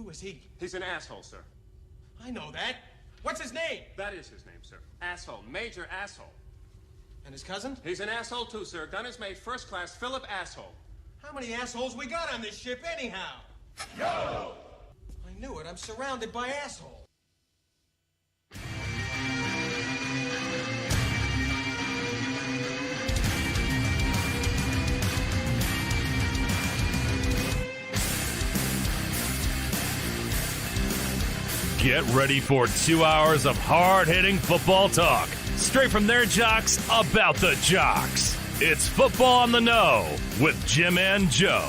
Who is he? He's an asshole, sir. I know that. What's his name? That is his name, sir. Asshole. Major asshole. And his cousin? He's an asshole, too, sir. Gun is made first class Philip Asshole. How many assholes we got on this ship anyhow? Yo! I knew it. I'm surrounded by assholes. Get ready for 2 hours of hard-hitting football talk. Straight from their jocks about the jocks. It's Football on the Know with Jim and Joe.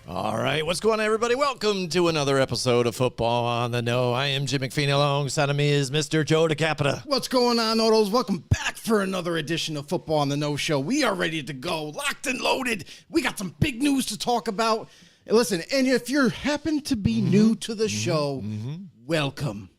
All right, what's going on, everybody? Welcome to another episode of Football on the Know. I am Jim McPhee. Alongside of me is Mr. Joe DeCapita. What's going on, Odos? Welcome back for another edition of Football on the Know Show. We are ready to go, locked and loaded. We got some big news to talk about. And listen, and if you happen to be new to the show, welcome.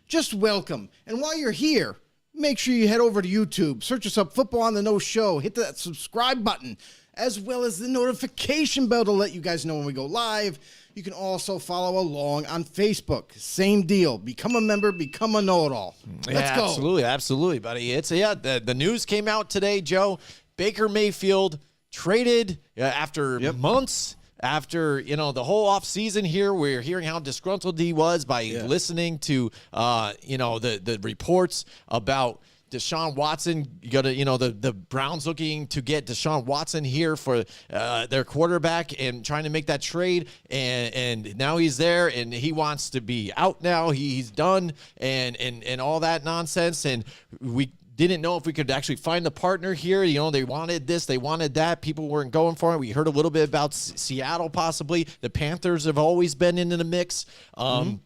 Just welcome. And while you're here, make sure you head over to YouTube, search us up, Football on the Know Show, hit that subscribe button, as well as the notification bell to let you guys know when we go live. You can also follow along on Facebook. Same deal. Become a member, become a know-it-all. Let's go. Absolutely, buddy. The news came out today, Joe. Baker Mayfield traded after months. After, the whole offseason here, we're hearing how disgruntled he was by listening to, the reports about Deshaun Watson. You got to, the Browns looking to get Deshaun Watson here for their quarterback and trying to make that trade. And now he's there and he wants to be out now. He's done and all that nonsense. And we didn't know if we could actually find a partner here. They wanted this, they wanted that. People weren't going for it. We heard a little bit about Seattle possibly. The Panthers have always been in the mix. And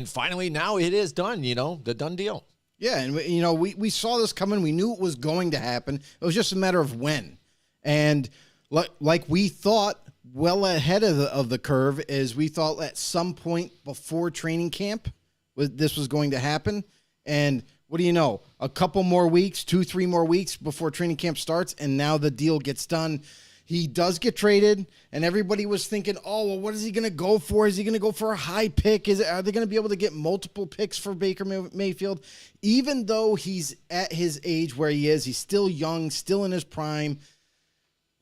finally now it is done, the done deal. Yeah, and we saw this coming. We knew it was going to happen. It was just a matter of when. And like we thought well ahead of the curve is we thought at some point before training camp this was going to happen. And what do you know? A couple more weeks, 2-3 more weeks before training camp starts, and now the deal gets done. He does get traded, and everybody was thinking, oh, well, what is he going to go for? Is he going to go for a high pick? Are they going to be able to get multiple picks for Baker Mayfield? Even though he's at his age where he is, he's still young, still in his prime,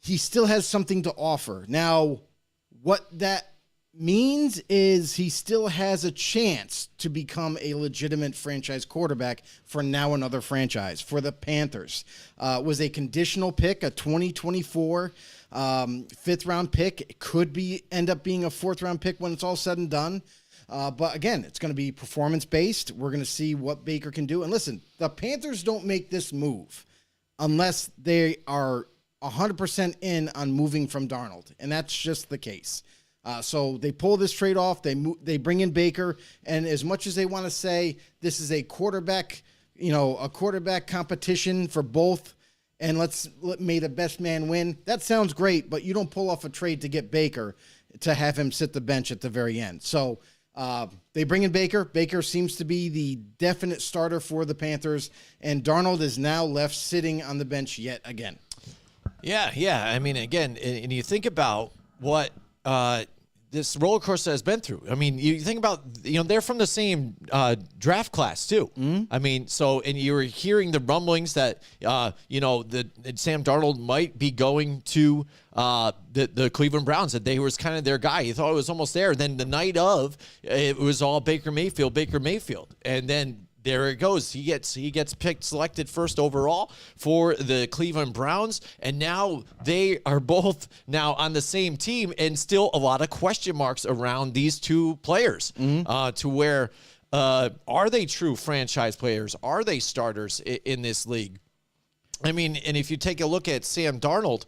he still has something to offer. Now, what that means is he still has a chance to become a legitimate franchise quarterback for now another franchise. For the Panthers, was a conditional pick, a 2024 fifth-round pick. It could end up being a fourth-round pick when it's all said and done. But again, it's going to be performance-based. We're going to see what Baker can do. And listen, the Panthers don't make this move unless they are 100% in on moving from Darnold, and that's just the case. So they pull this trade off. They bring in Baker, and as much as they want to say this is a quarterback competition for both, and may the best man win. That sounds great, but you don't pull off a trade to get Baker to have him sit the bench at the very end. So they bring in Baker. Baker seems to be the definite starter for the Panthers, and Darnold is now left sitting on the bench yet again. Yeah. I mean, again, and you think about what this roller coaster has been through. I mean, you think about, they're from the same draft class too. I mean, and you were hearing the rumblings that, that Sam Darnold might be going to the Cleveland Browns, that they was kind of their guy. You thought it was almost there. Then the night of, it was all Baker Mayfield. And then there it goes. He gets selected first overall for the Cleveland Browns, and now they are both now on the same team, and still a lot of question marks around these two players. To where are they true franchise players? Are they starters in this league? I mean, and if you take a look at Sam Darnold,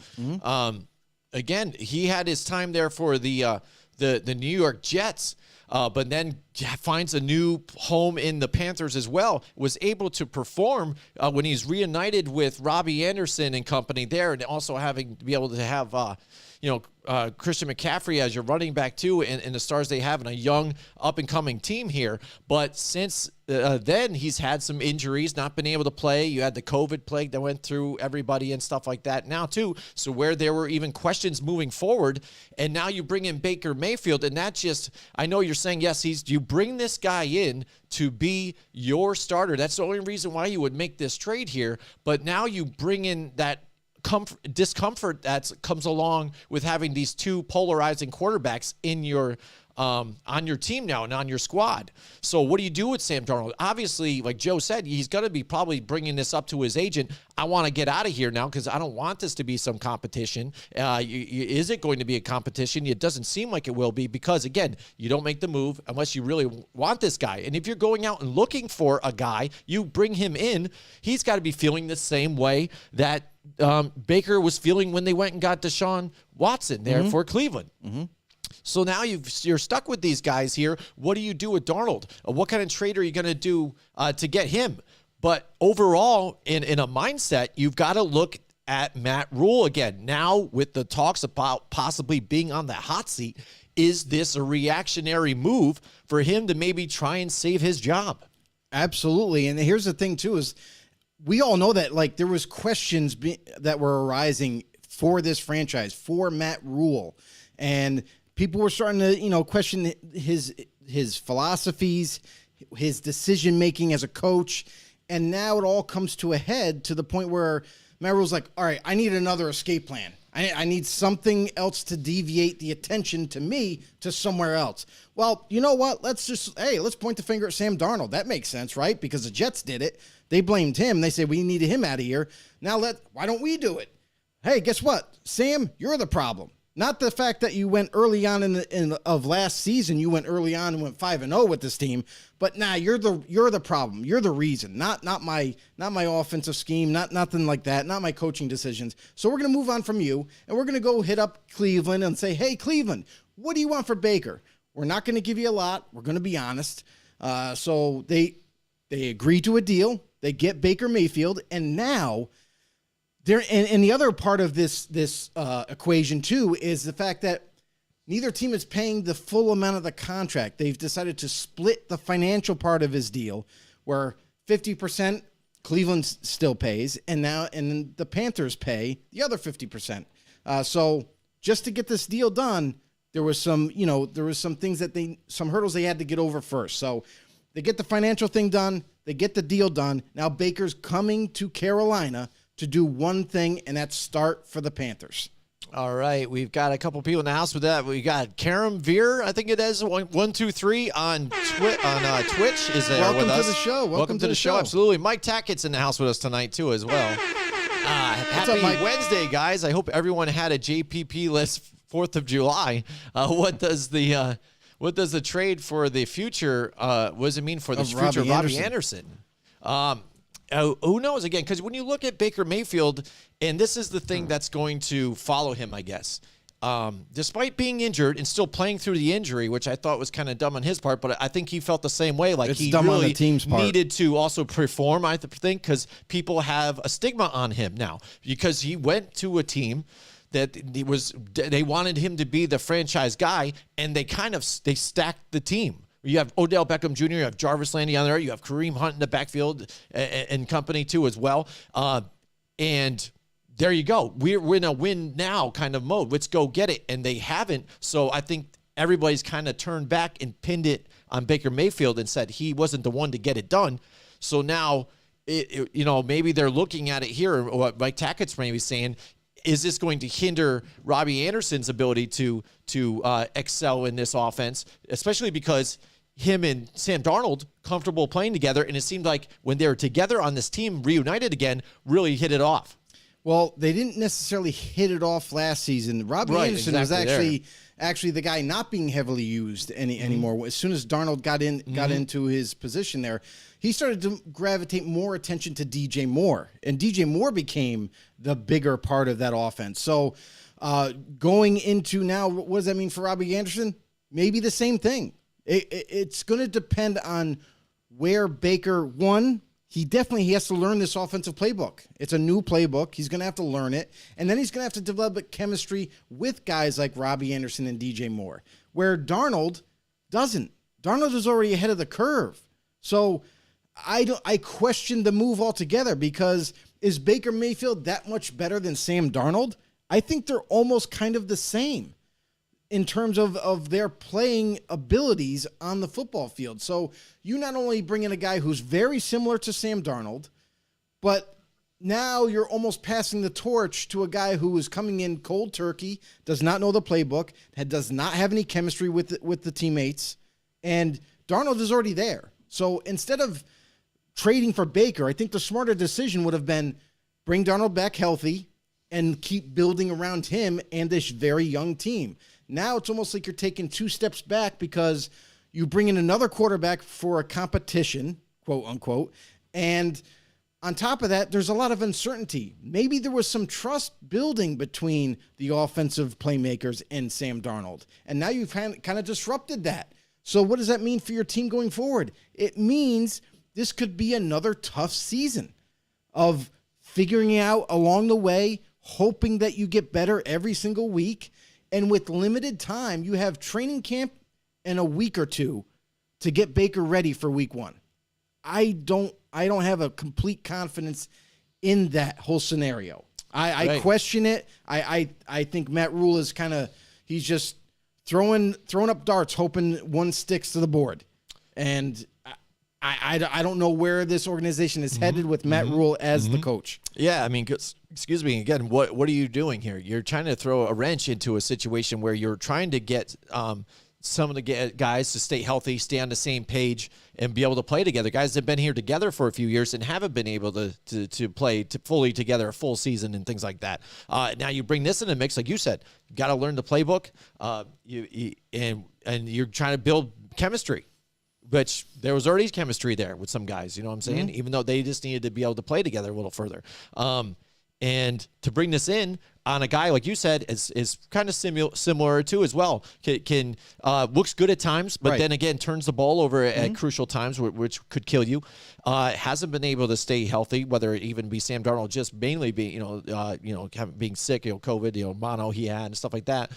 again, he had his time there for the New York Jets. but then finds a new home in the Panthers as well, was able to perform when he's reunited with Robbie Anderson and company there, and also having to be able to have Christian McCaffrey as your running back too, and the stars they have in a young up-and-coming team here. But since then, he's had some injuries, not been able to play. You had the COVID plague that went through everybody and stuff like that now too. So where there were even questions moving forward, and now you bring in Baker Mayfield, and that just, I know you're saying, yes, you bring this guy in to be your starter. That's the only reason why you would make this trade here. But now you bring in that discomfort that comes along with having these two polarizing quarterbacks in your on your team now and on your squad. So what do you do with Sam Darnold? Obviously, like Joe said, he's going to be probably bringing this up to his agent. I want to get out of here now because I don't want this to be some competition. Is it going to be a competition? It doesn't seem like it will be because, again, you don't make the move unless you really want this guy. And if you're going out and looking for a guy, you bring him in, he's got to be feeling the same way that Baker was feeling when they went and got Deshaun Watson there for Cleveland. So now you're stuck with these guys here. What do you do with Darnold? What kind of trade are you going to do to get him? But overall, in a mindset, you've got to look at Matt Rule again. Now with the talks about possibly being on the hot seat, is this a reactionary move for him to maybe try and save his job? Absolutely. And here's the thing, too, is we all know that like there was questions that were arising for this franchise, for Matt Rule. And people were starting to, question his philosophies, his decision-making as a coach. And now it all comes to a head to the point where Matt Rule's like, all right, I need another escape plan. I need something else to deviate the attention to me to somewhere else. Well, you know what? Let's point the finger at Sam Darnold. That makes sense, right? Because the Jets did it. They blamed him. They said, we needed him out of here. Now why don't we do it? Hey, guess what? Sam, you're the problem. Not the fact that you went early on of last season, you went early on and went 5-0 with this team, but you're the problem. You're the reason. Not my offensive scheme, nothing like that, not my coaching decisions. So we're gonna move on from you, and we're gonna go hit up Cleveland and say, hey, Cleveland, what do you want for Baker? We're not gonna give you a lot. We're gonna be honest. So they agree to a deal. They get Baker Mayfield, and now. And the other part of this equation, too, is the fact that neither team is paying the full amount of the contract. They've decided to split the financial part of his deal, where 50% Cleveland still pays, and the Panthers pay the other 50%. So just to get this deal done, there was some things some hurdles they had to get over first. So they get the financial thing done, they get the deal done. Now Baker's coming to Carolina to do one thing, and that's start for the Panthers. All right, we've got a couple people in the house with that. We got Karam Veer, I think it is 123 on Twitch is there with us. Welcome to the show. Welcome to the show. Absolutely. Mike Tackett's in the house with us tonight too, as well. Happy Wednesday, guys. I hope everyone had a JPP list 4th of July. What does the trade for the future? What does it mean for the future of Robbie Anderson? Who knows, again, because when you look at Baker Mayfield, and this is the thing that's going to follow him, I guess, despite being injured and still playing through the injury, which I thought was kind of dumb on his part, but I think he felt the same way. Like he really needed to also perform, I think, because people have a stigma on him now because he went to a team that they wanted him to be the franchise guy, and they stacked the team. You have Odell Beckham Jr., you have Jarvis Landry on there, you have Kareem Hunt in the backfield and company too as well. And there you go. We're in a win now kind of mode. Let's go get it. And they haven't. So I think everybody's kind of turned back and pinned it on Baker Mayfield and said he wasn't the one to get it done. So now, maybe they're looking at it here, or what Mike Tackett's maybe saying, is this going to hinder Robbie Anderson's ability to excel in this offense, especially because him and Sam Darnold comfortable playing together, and it seemed like when they were together on this team, reunited again, really hit it off. Well, they didn't necessarily hit it off last season. Robbie Anderson was actually the guy not being heavily used anymore. As soon as Darnold got into his position there, he started to gravitate more attention to DJ Moore, and DJ Moore became the bigger part of that offense. So going into now, what does that mean for Robbie Anderson? Maybe the same thing. It's going to depend on where Baker, one, he has to learn this offensive playbook. It's a new playbook. He's going to have to learn it. And then he's going to have to develop chemistry with guys like Robbie Anderson and DJ Moore, where Darnold doesn't. Darnold is already ahead of the curve. So I question the move altogether, because is Baker Mayfield that much better than Sam Darnold? I think they're almost kind of the same in terms of their playing abilities on the football field. So you not only bring in a guy who's very similar to Sam Darnold, but now you're almost passing the torch to a guy who is coming in cold turkey, does not know the playbook, does not have any chemistry with the teammates, and Darnold is already there. So instead of trading for Baker, I think the smarter decision would have been bring Darnold back healthy and keep building around him and this very young team. Now it's almost like you're taking 2 steps back, because you bring in another quarterback for a competition, quote unquote, and on top of that, there's a lot of uncertainty. Maybe there was some trust building between the offensive playmakers and Sam Darnold, and now you've kind of disrupted that. So what does that mean for your team going forward? It means this could be another tough season of figuring out along the way, hoping that you get better every single week. And with limited time, you have training camp and a week or two to get Baker ready for week 1. I don't have a complete confidence in that whole scenario. I question it. I think Matt Rule is he's just throwing up darts, hoping one sticks to the board. And I don't know where this organization is headed with Matt Rule as the coach. Yeah, I mean, excuse me, again, what are you doing here? You're trying to throw a wrench into a situation where you're trying to get some of the guys to stay healthy, stay on the same page, and be able to play together. Guys that have been here together for a few years and haven't been able to play fully together a full season and things like that. Now you bring this in the mix, like you said, you got to learn the playbook, and you're trying to build chemistry, which there was already chemistry there with some guys, you know what I'm saying? Even though they just needed to be able to play together a little further. And to bring this in on a guy, like you said, is kind of similar too as well. Can looks good at times, but then again, turns the ball over at crucial times, which could kill you. Hasn't been able to stay healthy, whether it even be Sam Darnold, just mainly being, being sick, COVID, mono he had and stuff like that.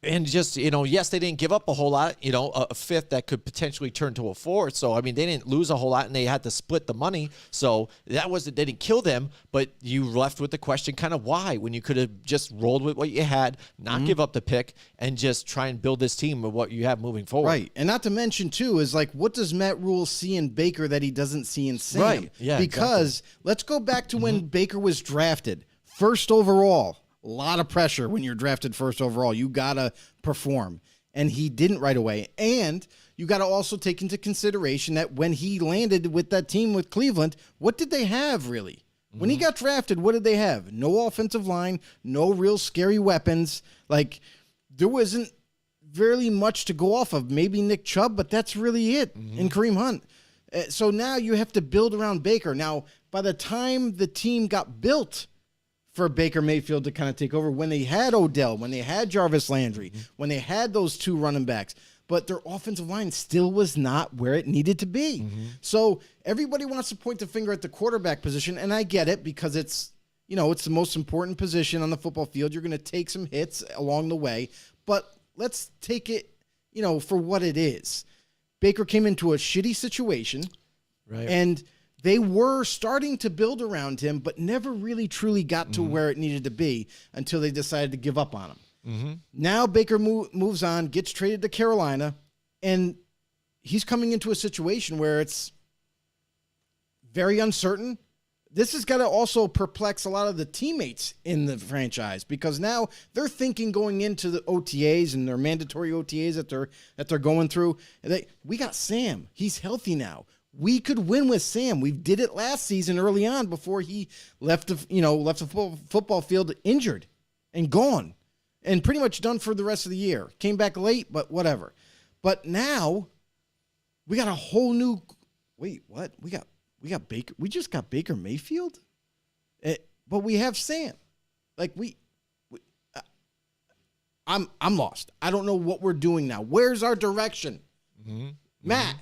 And just, yes, they didn't give up a whole lot, a fifth that could potentially turn to a fourth. So, I mean, they didn't lose a whole lot, and they had to split the money. So they didn't kill them, but you left with the question kind of why, when you could have just rolled with what you had, not give up the pick, and just try and build this team with what you have moving forward. Right. And not to mention, too, is like, what does Matt Rule see in Baker that he doesn't see in Sam? Right. Yeah, because let's go back to when Baker was drafted, first overall. A lot of pressure when you're drafted first overall. You got to perform. And he didn't right away. And you got to also take into consideration that when he landed with that team with Cleveland, what did they have really? When he got drafted, what did they have? No offensive line, no real scary weapons. Like, there wasn't really much to go off of. Maybe Nick Chubb, but that's really it. And Kareem Hunt. So now you have to build around Baker. Now, by the time the team got built for Baker Mayfield to kind of take over, when they had Odell, when they had Jarvis Landry, when they had those 2 running backs, but their offensive line still was not where it needed to be. So everybody wants to point the finger at the quarterback position, and I get it, because it's the most important position on the football field. You're going to take some hits along the way, but let's take it, for what it is. Baker came into a shitty situation, right? And they were starting to build around him, but never really truly got to where it needed to be until they decided to give up on him. Now Baker moves on, gets traded to Carolina, and he's coming into a situation where it's very uncertain. This has got to also perplex a lot of the teammates in the franchise, because now they're thinking going into the OTAs and their mandatory OTAs that they're going through. We got Sam. He's healthy now. We could win with Sam. We did it last season early on before he left the football field injured and gone and pretty much done for the rest of the year. Came back late, but whatever. But now we got a whole new. Wait, what? We got Baker. We just got Baker Mayfield, but we have Sam. Like I'm lost. I don't know what we're doing now. Where's our direction? Matt,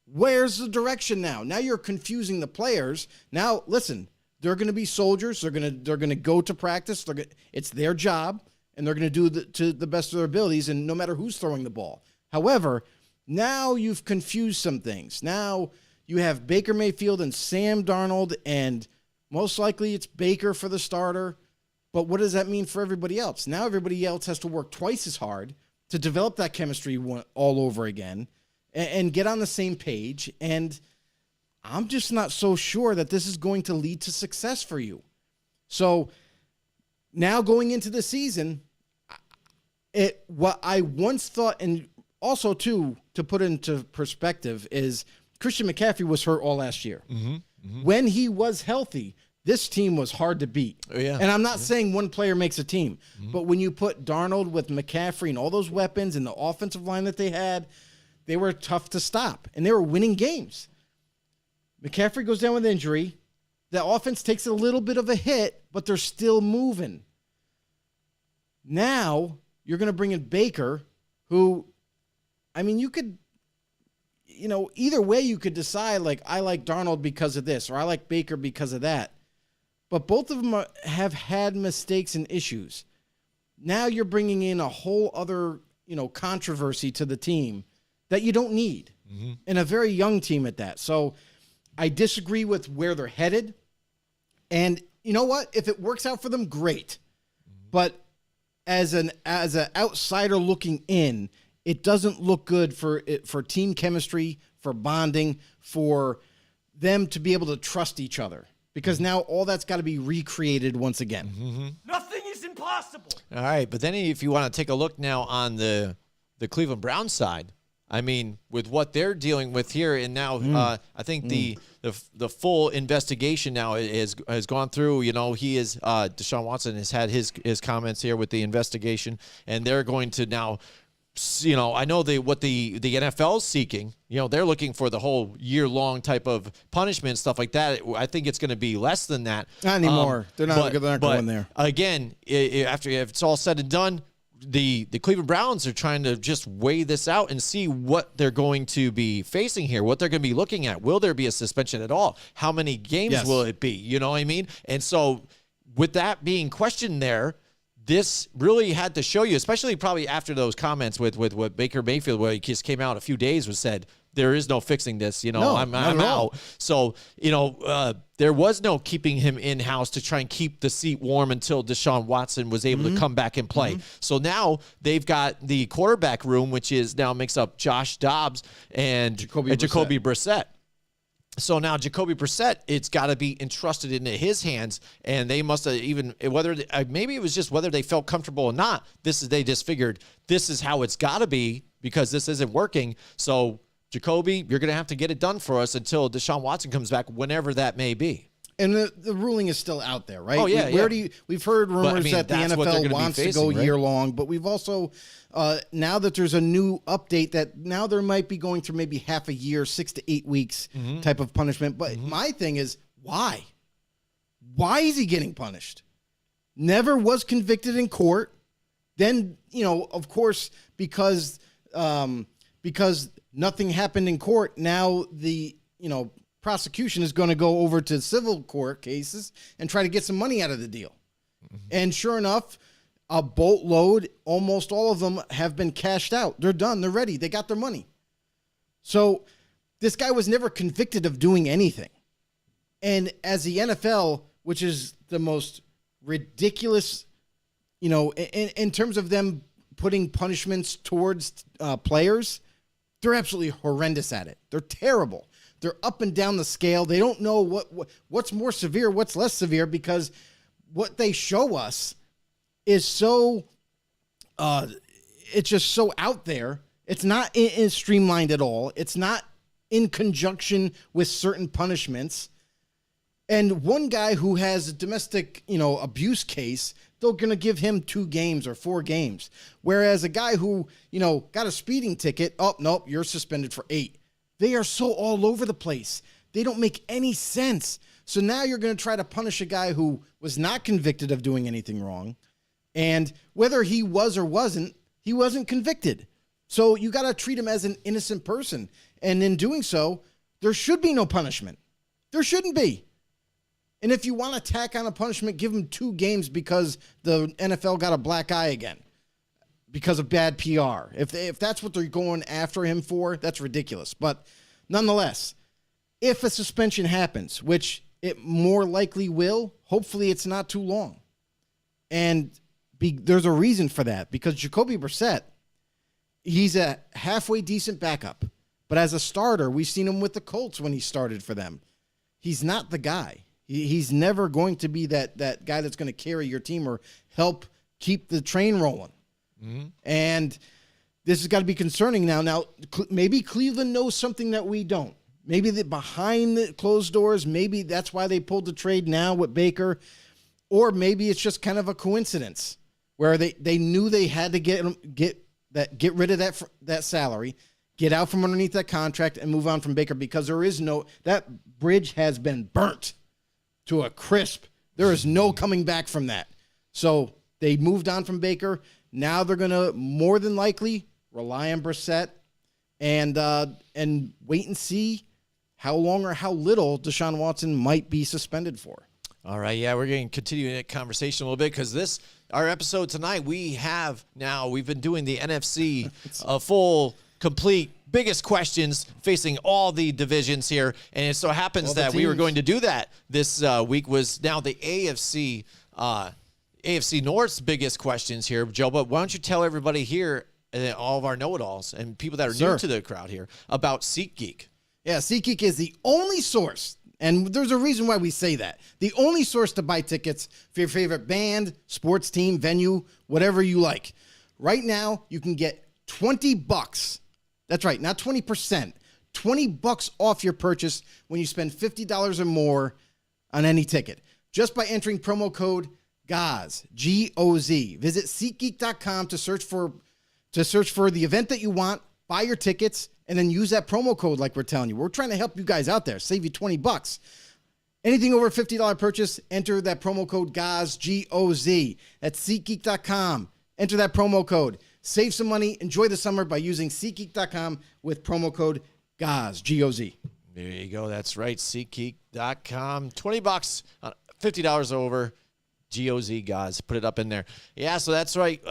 where's the direction now? Now you're confusing the players. Now, listen, they're going to be soldiers. They're going to go to practice. It's their job, and they're going to do to the best of their abilities, and no matter who's throwing the ball. However, now you've confused some things. Now you have Baker Mayfield and Sam Darnold, and most likely it's Baker for the starter. But what does that mean for everybody else? Now everybody else has to work twice as hard to develop that chemistry all over again and get on the same page. And I'm just not so sure that this is going to lead to success for you. So now going into the season, what I once thought, and also too, to put into perspective, is Christian McCaffrey was hurt all last year. When he was healthy, this team was hard to beat. And I'm not saying one player makes a team, but when you put Darnold with McCaffrey and all those weapons and the offensive line that they had, they were tough to stop, and they were winning games. McCaffrey goes down with injury. The offense takes a little bit of a hit, but they're still moving. Now you're going to bring in Baker, who, I mean, you could, either way you could decide, like, I like Darnold because of this, or I like Baker because of that. But both of them have had mistakes and issues. Now you're bringing in a whole other, controversy to the team that you don't need, and a very young team at that. So I disagree with where they're headed. And you know what? If it works out for them, great. But as an outsider looking in, it doesn't look good for team chemistry, for bonding, for them to be able to trust each other. Because now all that's got to be recreated once again. Nothing is impossible. All right, but then if you want to take a look now on the Cleveland Browns side, I mean, with what they're dealing with here, and now I think the full investigation now has gone through. He is Deshaun Watson has had his comments here with the investigation, and they're going to now. I know what the NFL is seeking. They're looking for the whole year-long type of punishment, stuff like that. I think it's going to be less than that. Not anymore. They're not going there. Again, if it's all said and done, the Cleveland Browns are trying to just weigh this out and see what they're going to be facing here, what they're going to be looking at. Will there be a suspension at all? How many games will it be? You know what I mean? And so with that being questioned there, this really had to show you, especially probably after those comments with what Baker Mayfield, where he just came out a few days, said, there is no fixing this. I'm out. So, there was no keeping him in-house to try and keep the seat warm until Deshaun Watson was able to come back and play. So now they've got the quarterback room, which now makes up Josh Dobbs and Jacoby Brissett. So now Jacoby Brissett, it's got to be entrusted into his hands, and they must have maybe it was just whether they felt comfortable or not. They just figured this is how it's got to be because this isn't working. So Jacoby, you're going to have to get it done for us until Deshaun Watson comes back, whenever that may be. And the ruling is still out there, right? Oh, yeah. We've heard rumors that the NFL wants to go year long, but we've also, now that there's a new update, that now there might be going through maybe half a year, 6 to 8 weeks type of punishment. But my thing is, why? Why is he getting punished? Never was convicted in court. Then, of course, because nothing happened in court, now the, prosecution is going to go over to civil court cases and try to get some money out of the deal. And sure enough, a boatload, almost all of them have been cashed out. They're done. They're ready. They got their money. So this guy was never convicted of doing anything. And as the NFL, which is the most ridiculous, in terms of them putting punishments towards players, they're absolutely horrendous at it. They're terrible. They're up and down the scale. They don't know what's more severe, what's less severe, because what they show us is so, it's just so out there. It's not streamlined at all. It's not in conjunction with certain punishments. And one guy who has a domestic, abuse case, they're going to give him 2 games or 4 games. Whereas a guy who, got a speeding ticket, oh, nope, you're suspended for 8. They are so all over the place. They don't make any sense. So now you're going to try to punish a guy who was not convicted of doing anything wrong, And whether he was or wasn't, he wasn't convicted. So you got to treat him as an innocent person. And in doing so, there should be no punishment. There shouldn't be. And if you want to tack on a punishment, give him 2 games because the NFL got a black eye again because of bad PR. If that's what they're going after him for, that's ridiculous. But nonetheless, if a suspension happens, which it more likely will, hopefully it's not too long. And there's a reason for that, because Jacoby Brissett, he's a halfway decent backup. But as a starter, we've seen him with the Colts when he started for them. He's not the guy. He's never going to be that guy that's going to carry your team or help keep the train rolling. Mm-hmm. And this has got to be concerning now. Now, maybe Cleveland knows something that we don't. Maybe that behind the closed doors, maybe that's why they pulled the trade now with Baker. Or maybe it's just kind of a coincidence where they knew they had to get rid of that salary, get out from underneath that contract, and move on from Baker, because that bridge has been burnt to a crisp. There is no coming back from that. So they moved on from Baker. Now they're going to more than likely rely on Brissett and wait and see how long or how little Deshaun Watson might be suspended for. All right, yeah, we're going to continue that conversation a little bit, because our episode tonight, we've been doing the NFC full, complete, biggest questions facing all the divisions here, and it so happens that we were going to do that this week. Was now the AFC North's biggest questions here, Joe. But why don't you tell everybody here, all of our know-it-alls and people that are new to the crowd here, about SeatGeek? Yeah, SeatGeek is the only source, and there's a reason why we say that, the only source to buy tickets for your favorite band, sports team, venue, whatever you like. Right now, you can get $20. That's right, not 20%. $20 off your purchase when you spend $50 or more on any ticket, just by entering promo code GOZ, G-O-Z. Visit SeatGeek.com to search for the event that you want, buy your tickets, and then use that promo code like we're telling you. We're trying to help you guys out there, save you $20. Anything over a $50 purchase, enter that promo code GOZ, G-O-Z. That's SeatGeek.com. Enter that promo code. Save some money. Enjoy the summer by using SeatGeek.com with promo code GOZ, G-O-Z. There you go. That's right. SeatGeek.com. $20, $50 over. G-O-Z, guys. Put it up in there. Yeah, so that's right.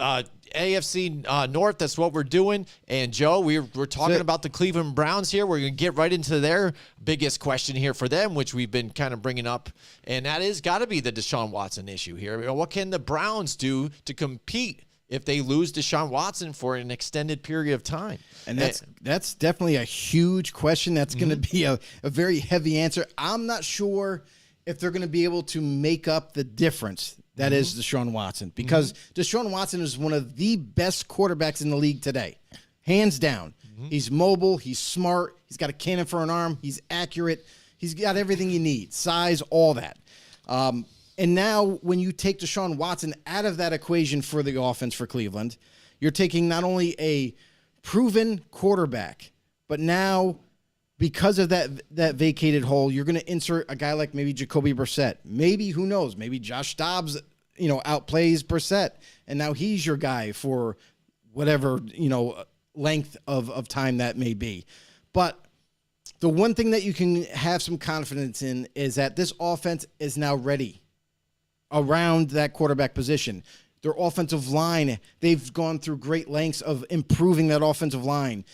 AFC North, that's what we're doing. And, Joe, we're talking about the Cleveland Browns here. We're going to get right into their biggest question here for them, which we've been kind of bringing up, and that is got to be the Deshaun Watson issue here. What can the Browns do to compete if they lose Deshaun Watson for an extended period of time? And that's definitely a huge question. That's going to be a very heavy answer. I'm not sure if they're going to be able to make up the difference that is Deshaun Watson, because Deshaun Watson is one of the best quarterbacks in the league today, hands down. He's mobile, he's smart, he's got a cannon for an arm, he's accurate, he's got everything you need, size, all that. And now when you take Deshaun Watson out of that equation for the offense for Cleveland, you're taking not only a proven quarterback, but now because of that vacated hole, you're going to insert a guy like maybe Jacoby Brissett. Maybe, who knows, maybe Josh Dobbs, outplays Brissett, and now he's your guy for whatever, length of time that may be. But the one thing that you can have some confidence in is that this offense is now ready around that quarterback position. Their offensive line, they've gone through great lengths of improving that offensive line.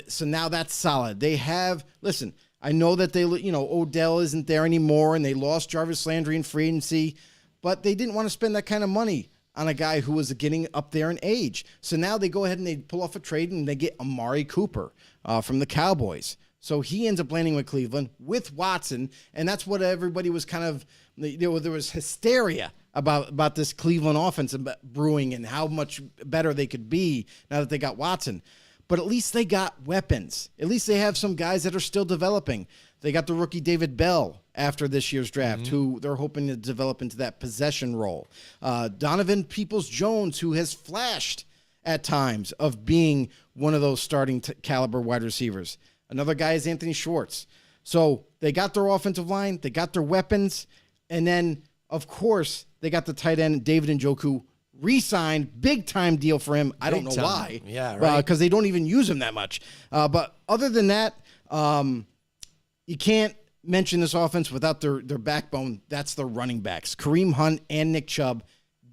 So now that's solid. They have, listen, I know that Odell isn't there anymore, and they lost Jarvis Landry in free agency, but they didn't want to spend that kind of money on a guy who was getting up there in age. So now they go ahead and they pull off a trade, and they get Amari Cooper from the Cowboys. So he ends up landing with Cleveland with Watson, and that's what everybody was kind of, there was hysteria about this Cleveland offense brewing and how much better they could be now that they got Watson. But at least they got weapons. At least they have some guys that are still developing. They got the rookie David Bell after this year's draft, who they're hoping to develop into that possession role. Donovan Peoples-Jones, who has flashed at times of being one of those starting caliber wide receivers. Another guy is Anthony Schwartz. So they got their offensive line, they got their weapons, and then, of course, they got the tight end David Njoku re-signed, big-time deal for him. I don't know Big time. why. Yeah, right. Because they don't even use him that much. But other than that, you can't mention this offense without their backbone. That's the running backs. Kareem Hunt and Nick Chubb,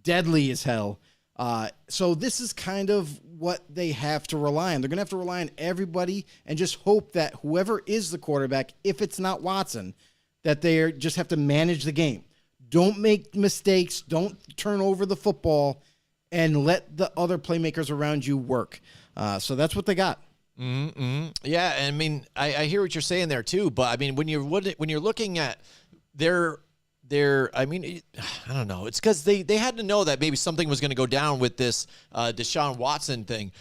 deadly as hell. So this is kind of what they have to rely on. They're going to have to rely on everybody and just hope that whoever is the quarterback, if it's not Watson, that they just have to manage the game. Don't make mistakes. Don't turn over the football and let the other playmakers around you work. So that's what they got. Mm-hmm. Yeah, I mean, I hear what you're saying there too, but I mean, when you're looking at their I mean, I don't know. It's because they had to know that maybe something was going to go down with this Deshaun Watson thing.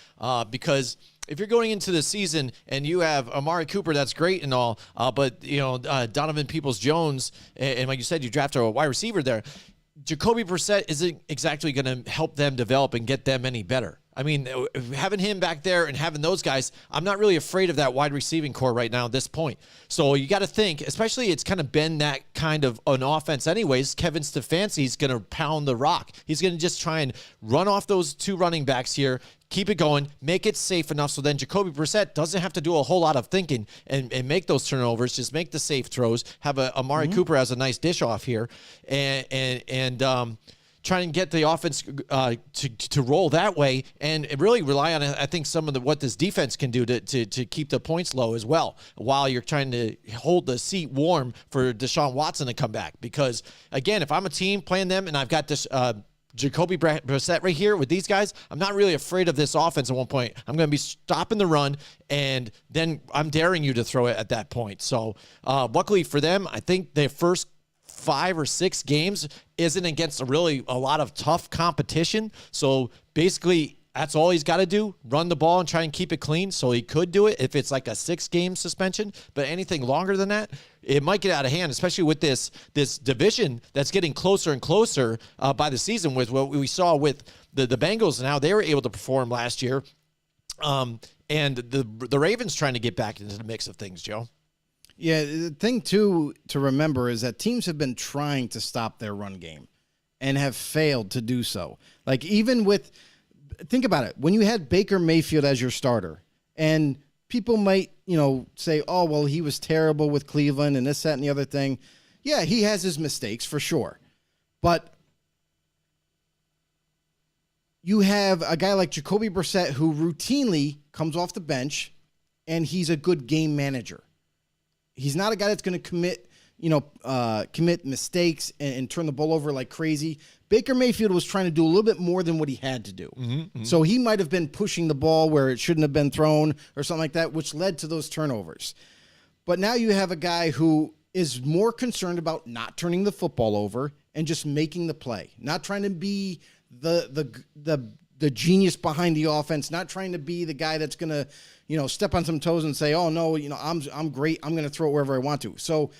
Because if you're going into the season and you have Amari Cooper, that's great and all, but Donovan Peoples-Jones, and like you said, you drafted a wide receiver there. Jacoby Brissett isn't exactly going to help them develop and get them any better. I mean, having him back there and having those guys, I'm not really afraid of that wide receiving core right now at this point. So you got to think, especially it's kind of been that kind of an offense anyways. Kevin Stefanski's going to pound the rock. He's going to just try and run off those two running backs here, keep it going, make it safe enough so then Jacoby Brissett doesn't have to do a whole lot of thinking and make those turnovers, just make the safe throws, have Amari Cooper as a nice dish off here, and try and get the offense to roll that way and really rely on, I think, some of what this defense can do to keep the points low as well while you're trying to hold the seat warm for Deshaun Watson to come back. Because, again, if I'm a team playing them and I've got this Jacoby Brissett right here with these guys, I'm not really afraid of this offense at one point. I'm going to be stopping the run, and then I'm daring you to throw it at that point. So, luckily for them, I think their first 5 or 6 games isn't against a lot of tough competition. So basically that's all he's got to do, run the ball and try and keep it clean. So he could do it if it's like a 6-game suspension, but anything longer than that, it might get out of hand, especially with this division that's getting closer and closer by the season with what we saw with the Bengals and how they were able to perform last year. And the Ravens trying to get back into the mix of things, Joe. Yeah, the thing, too, to remember is that teams have been trying to stop their run game and have failed to do so. Like, even with – think about it. When you had Baker Mayfield as your starter, and people might, say, oh, well, he was terrible with Cleveland and this, that, and the other thing. Yeah, he has his mistakes for sure. But you have a guy like Jacoby Brissett who routinely comes off the bench, and he's a good game manager. He's not a guy that's going to commit mistakes and turn the ball over like crazy. Baker Mayfield was trying to do a little bit more than what he had to do. Mm-hmm. So he might have been pushing the ball where it shouldn't have been thrown or something like that, which led to those turnovers. But now you have a guy who is more concerned about not turning the football over and just making the play, not trying to be the genius behind the offense, not trying to be the guy that's going to, step on some toes and say, oh, no, I'm great. I'm going to throw it wherever I want to. So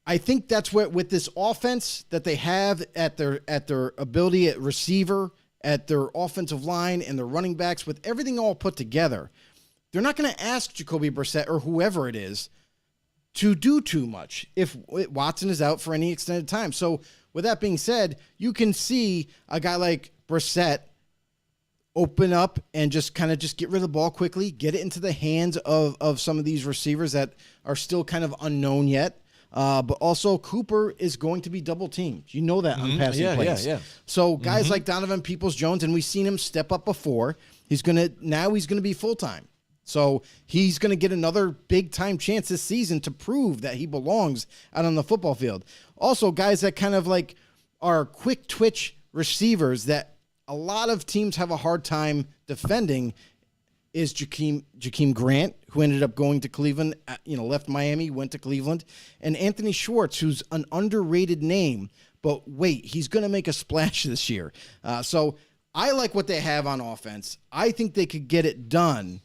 I think that's what, with this offense that they have at their ability at receiver, at their offensive line and their running backs, with everything all put together, they're not going to ask Jacoby Brissett or whoever it is to do too much if Watson is out for any extended time. So with that being said, you can see a guy like Brissett open up and just get rid of the ball quickly, get it into the hands of some of these receivers that are still kind of unknown yet. But also Cooper is going to be double teamed. You know that on passing plays. Yeah. So guys like Donovan Peoples-Jones, and we've seen him step up before. He's going to be full-time. So he's going to get another big-time chance this season to prove that he belongs out on the football field. Also, guys that kind of like are quick twitch receivers that a lot of teams have a hard time defending is Jakeem Grant, who ended up going to Cleveland, left Miami, went to Cleveland, and Anthony Schwartz, who's an underrated name, but wait, he's going to make a splash this year. So I like what they have on offense. I think they could get it done,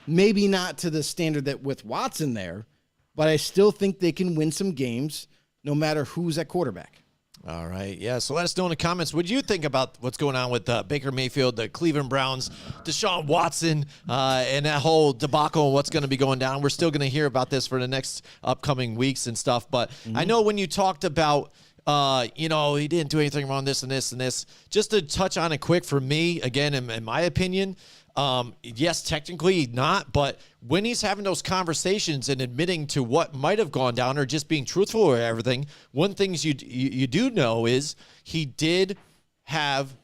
maybe not to the standard that with Watson there, but I still think they can win some games no matter who's at quarterback. All right. Yeah. So let us know in the comments. What do you think about what's going on with Baker Mayfield, the Cleveland Browns, Deshaun Watson, and that whole debacle and what's going to be going down? We're still going to hear about this for the next upcoming weeks and stuff. But I know when you talked about he didn't do anything wrong, this and this and this. Just to touch on it quick for me, again, in my opinion, yes, technically not, but when he's having those conversations and admitting to what might have gone down or just being truthful or everything, one thing you do know is he did have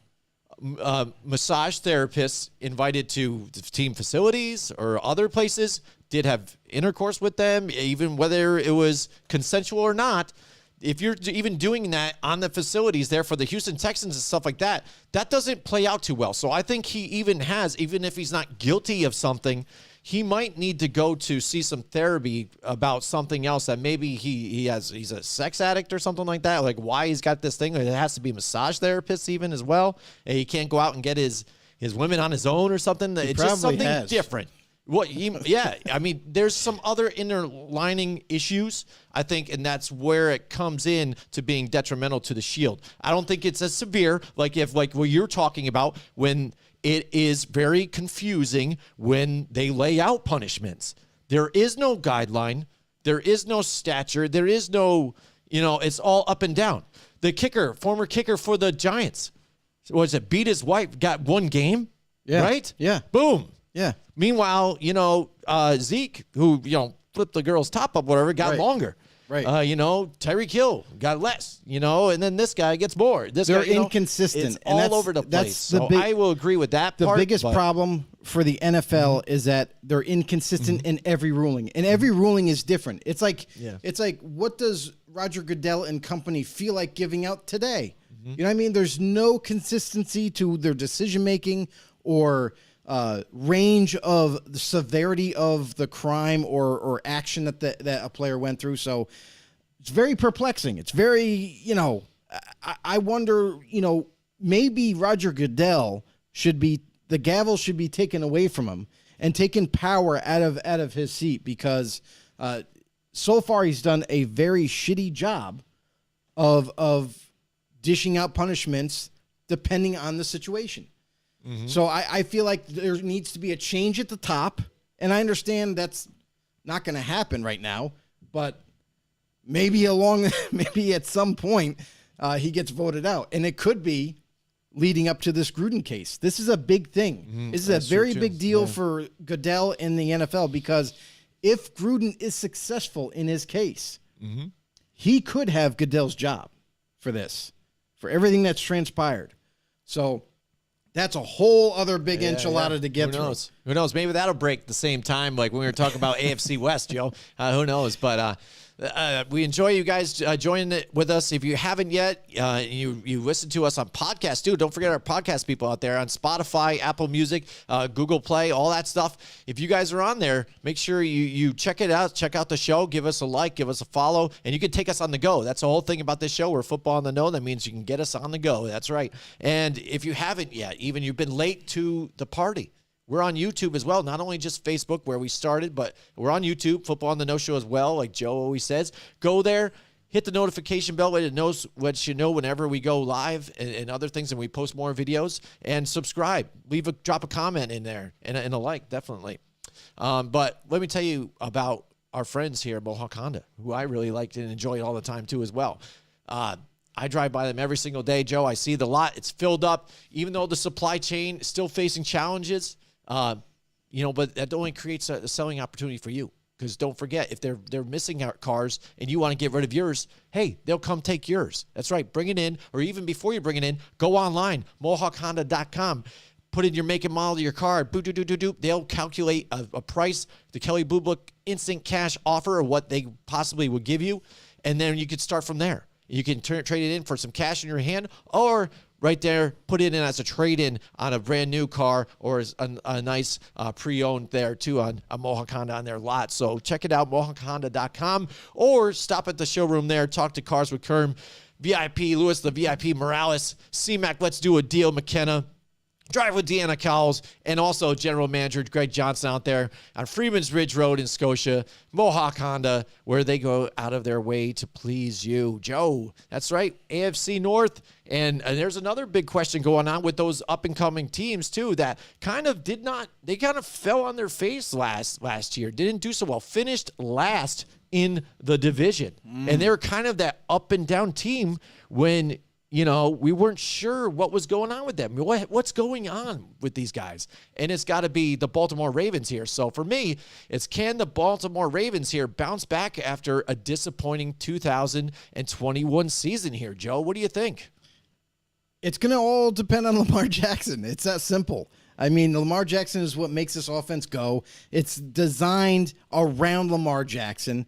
massage therapists invited to the team facilities or other places, did have intercourse with them, even whether it was consensual or not. If you're even doing that on the facilities there for the Houston Texans and stuff like that, that doesn't play out too well. So I think he even if he's not guilty of something, he might need to go to see some therapy about something else that maybe he's a sex addict or something like that. Like why he's got this thing. It has to be massage therapists even as well. And he can't go out and get his women on his own or something. It's just something different. I mean, there's some other interlining issues, I think, and that's where it comes in to being detrimental to the Shield. I don't think it's as severe, like what you're talking about, when it is very confusing when they lay out punishments. There is no guideline. There is no stature. There is no, it's all up and down. The former kicker for the Giants, beat his wife, got one game, right? Yeah. Boom. Yeah. Meanwhile, Zeke, who, flipped the girl's top up, whatever, got longer. Right. Tyreek Hill got less, and then this guy gets more. They're inconsistent. It's all over the place. I will agree with that part. The biggest problem for the NFL is that they're inconsistent in every ruling. And every ruling is different. It's like, what does Roger Goodell and company feel like giving out today? You know what I mean? There's no consistency to their decision-making or range of the severity of the crime or action that a player went through. So it's very perplexing. It's very, I wonder, maybe Roger Goodell the gavel should be taken away from him and taken power out of his seat, because so far he's done a very shitty job of dishing out punishments depending on the situation. So I feel like there needs to be a change at the top, and I understand that's not going to happen right now, but maybe at some point he gets voted out, and it could be leading up to this Gruden case. This is a big thing. This is a very big deal for Goodell in the NFL, because if Gruden is successful in his case, he could have Goodell's job for everything that's transpired. So that's a whole other big enchilada to get through. Who knows? Maybe that'll break the same time, like when we were talking about AFC West, Joe. Who knows? But we enjoy you guys joining it with us. If you haven't yet, you listen to us on podcast too. Don't forget our podcast people out there on Spotify, Apple Music, Google Play, all that stuff. If you guys are on there, make sure you check it out. Check out the show. Give us a like. Give us a follow. And you can take us on the go. That's the whole thing about this show. We're Football on the Know. That means you can get us on the go. That's right. And if you haven't yet, even you've been late to the party, we're on YouTube as well, not only just Facebook where we started, but we're on YouTube, Football on the No Show as well, like Joe always says. Go there, hit the notification bell, let you know whenever we go live and other things, and we post more videos, and subscribe. Drop a comment in there and a like, definitely. But let me tell you about our friends here at Mohawk Honda, who I really liked and enjoy all the time too as well. I drive by them every single day, Joe. I see the lot. It's filled up, even though the supply chain is still facing challenges. But that only creates a selling opportunity for you, because don't forget, if they're missing out cars and you want to get rid of yours, hey, they'll come take yours. That's right. Bring it in, or even before you bring it in, go online, MohawkHonda.com. Put in your make and model of your car. They'll calculate a price, the Kelly Blue Book instant cash offer, of what they possibly would give you, and then you could start from there. You can trade it in for some cash in your hand, or right there, put it in as a trade-in on a brand new car, or a nice pre-owned there too on a Mohawk Honda on their lot. So check it out, MohawkHonda.com, or stop at the showroom there. Talk to Cars with Kerm, VIP Lewis, the VIP Morales, C-Mac, Let's Do a Deal, McKenna. Drive with Deanna Cowles, and also General Manager Greg Johnson out there on Freeman's Ridge Road in Scotia, Mohawk Honda, where they go out of their way to please you. Joe, that's right, AFC North. And there's another big question going on with those up-and-coming teams, too, that kind of fell on their face last year. Didn't do so well. Finished last in the division. And they were kind of that up-and-down team when we weren't sure what was going on with them. What's going on with these guys? And it's got to be the Baltimore Ravens here. So for me, can the Baltimore Ravens here bounce back after a disappointing 2021 season here? Joe, what do you think? It's going to all depend on Lamar Jackson. It's that simple. I mean, Lamar Jackson is what makes this offense go. It's designed around Lamar Jackson.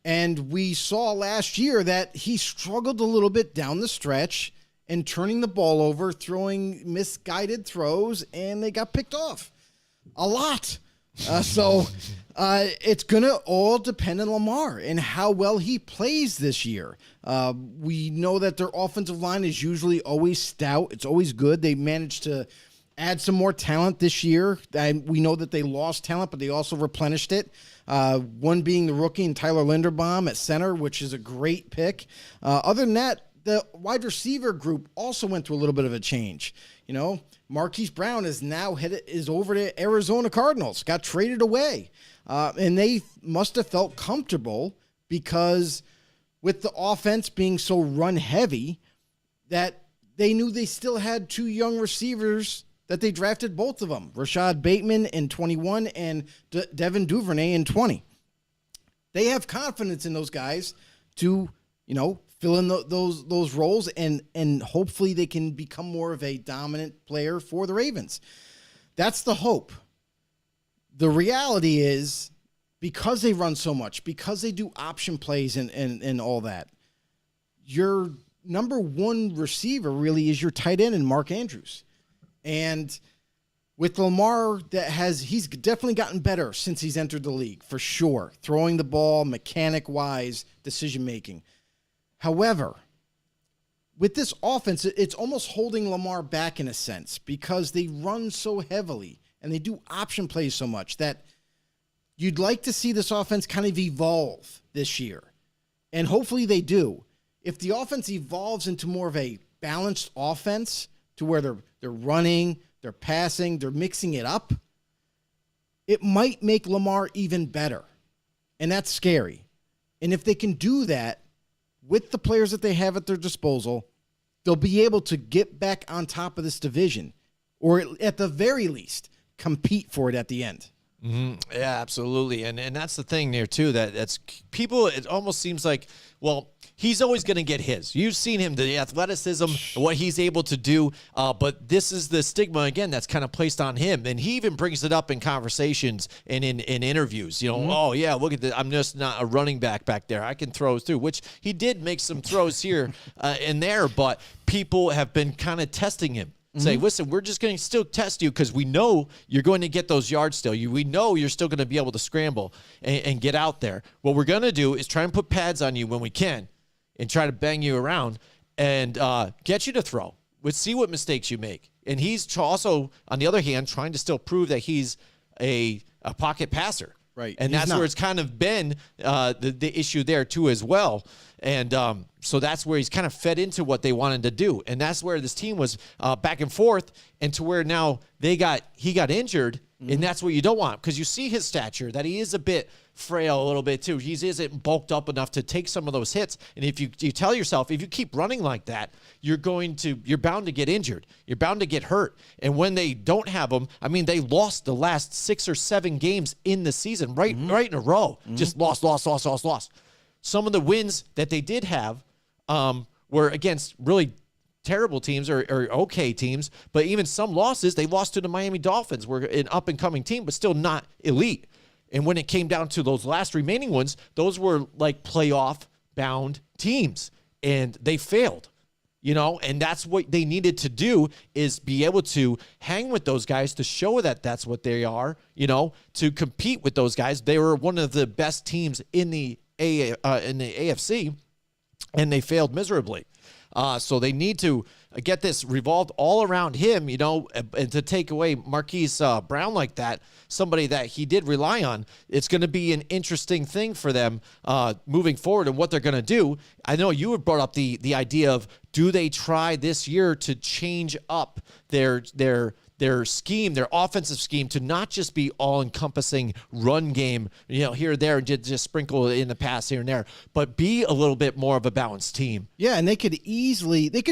And we saw last year that he struggled a little bit down the stretch and turning the ball over, throwing misguided throws, and they got picked off a lot. So it's going to all depend on Lamar and how well he plays this year. We know that their offensive line is usually always stout. It's always good. They managed to add some more talent this year. And we know that they lost talent, but they also replenished it. One being the rookie and Tyler Linderbaum at center, which is a great pick. Other than that, the wide receiver group also went through a little bit of a change. Marquise Brown is over to Arizona Cardinals, got traded away. And they must have felt comfortable because with the offense being so run heavy that they knew they still had two young receivers that they drafted, both of them, Rashad Bateman in 21 and Devin Duvernay in 20. They have confidence in those guys to, fill in those roles, and hopefully they can become more of a dominant player for the Ravens. That's the hope. The reality is, because they run so much, because they do option plays and all that, your number one receiver really is your tight end and Mark Andrews. And with Lamar, he's definitely gotten better since he's entered the league, for sure. Throwing the ball, mechanic-wise, decision-making. However, with this offense, it's almost holding Lamar back in a sense because they run so heavily and they do option plays so much that you'd like to see this offense kind of evolve this year. And hopefully they do. If the offense evolves into more of a balanced offense to where they're running, they're passing, they're mixing it up, it might make Lamar even better. And that's scary. And if they can do that with the players that they have at their disposal, they'll be able to get back on top of this division, or at the very least, compete for it at the end. Mm-hmm. Yeah, absolutely. And that's the thing there, too, that's people, it almost seems like, well, he's always going to get his. You've seen him, the athleticism, what he's able to do, but this is the stigma, again, that's kind of placed on him. And he even brings it up in conversations and in interviews. Oh, yeah, look at this. I'm just not a running back there. I can throw through, which he did make some throws here and there, but people have been kind of testing him. Say, listen, we're just going to still test you because we know you're going to get those yards still. We know you're still going to be able to scramble and get out there. What we're going to do is try and put pads on you when we can and try to bang you around and get you to throw. Let's see what mistakes you make. And he's also, on the other hand, trying to still prove that he's a pocket passer. Right. And that's where it's kind of been the issue there, too, as well. And so that's where he's kind of fed into what they wanted to do. And that's where this team was back and forth, and to where now he got injured, and that's what you don't want. Because you see his stature, that he is a bit frail a little bit, too. He isn't bulked up enough to take some of those hits. And if you tell yourself, if you keep running like that, you're bound to get injured. You're bound to get hurt. And when they don't have him, I mean, they lost the last 6 or 7 games in the season, right in a row. Just lost. Some of the wins that they did have were against really terrible teams or okay teams, but even some losses, they lost to the Miami Dolphins, were an up-and-coming team, but still not elite. And when it came down to those last remaining ones, those were like playoff-bound teams, and they failed. And that's what they needed to do, is be able to hang with those guys to show that that's what they are, to compete with those guys. They were one of the best teams in the AFC, and they failed miserably. So they need to get this, revolved all around him, and to take away Marquise Brown like that, somebody that he did rely on, it's going to be an interesting thing for them moving forward and what they're going to do. I know you had brought up the idea of, do they try this year to change up their scheme, their offensive scheme, to not just be all-encompassing run game, here or there, and just sprinkle in the pass here and there, but be a little bit more of a balanced team. Yeah, and they could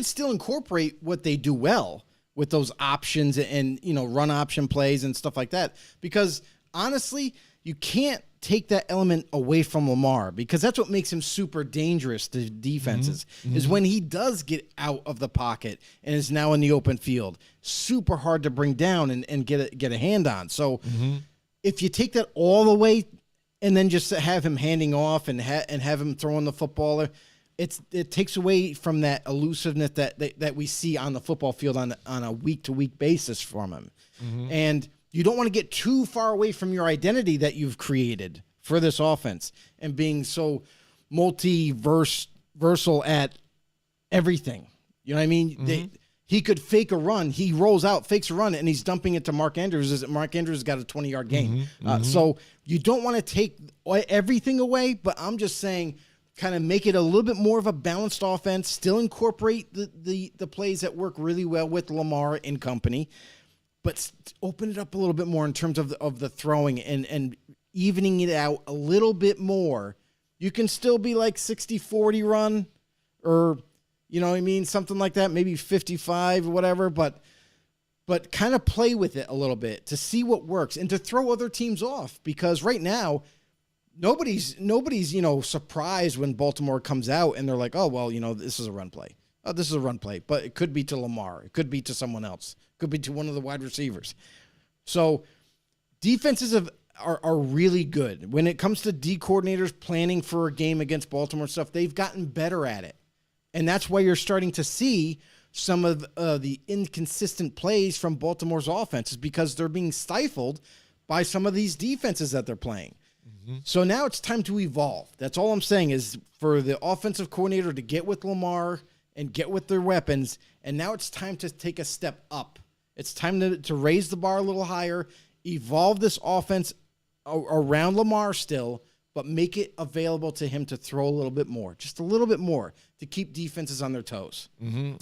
still incorporate what they do well with those options and run option plays and stuff like that. Because honestly, you can't take that element away from Lamar, because that's what makes him super dangerous to defenses, is when he does get out of the pocket and is now in the open field. Super hard to bring down and get a hand on. So if you take that all the way and then just have him handing off and have him throwing the football, it takes away from that elusiveness that we see on the football field on a week-to-week basis from him. And you don't want to get too far away from your identity that you've created for this offense and being so multi-versal at everything. You know what I mean? He could fake a run. He rolls out, fakes a run, and he's dumping it to Mark Andrews. Mark Andrews has got a 20-yard gain. So you don't want to take everything away, but I'm just saying kind of make it a little bit more of a balanced offense, still incorporate the plays that work really well with Lamar and company, but open it up a little bit more in terms of the throwing and evening it out a little bit more. You can still be like 60-40 run, or, you know what I mean, something like that, maybe 55 or whatever, but kind of play with it a little bit to see what works and to throw other teams off, because right now nobody's surprised when Baltimore comes out and they're like, oh, well, this is a run play. Oh, this is a run play, but it could be to Lamar. It could be to someone else. It could be to one of the wide receivers. So defenses are really good. When it comes to D coordinators planning for a game against Baltimore stuff, they've gotten better at it. And that's why you're starting to see some of the inconsistent plays from Baltimore's offenses, because they're being stifled by some of these defenses that they're playing. So now it's time to evolve. That's all I'm saying, is for the offensive coordinator to get with Lamar and get with their weapons. And now it's time to take a step up. It's time to raise the bar a little higher, evolve this offense around Lamar still, but make it available to him to throw a little bit more, just a little bit more, to keep defenses on their toes.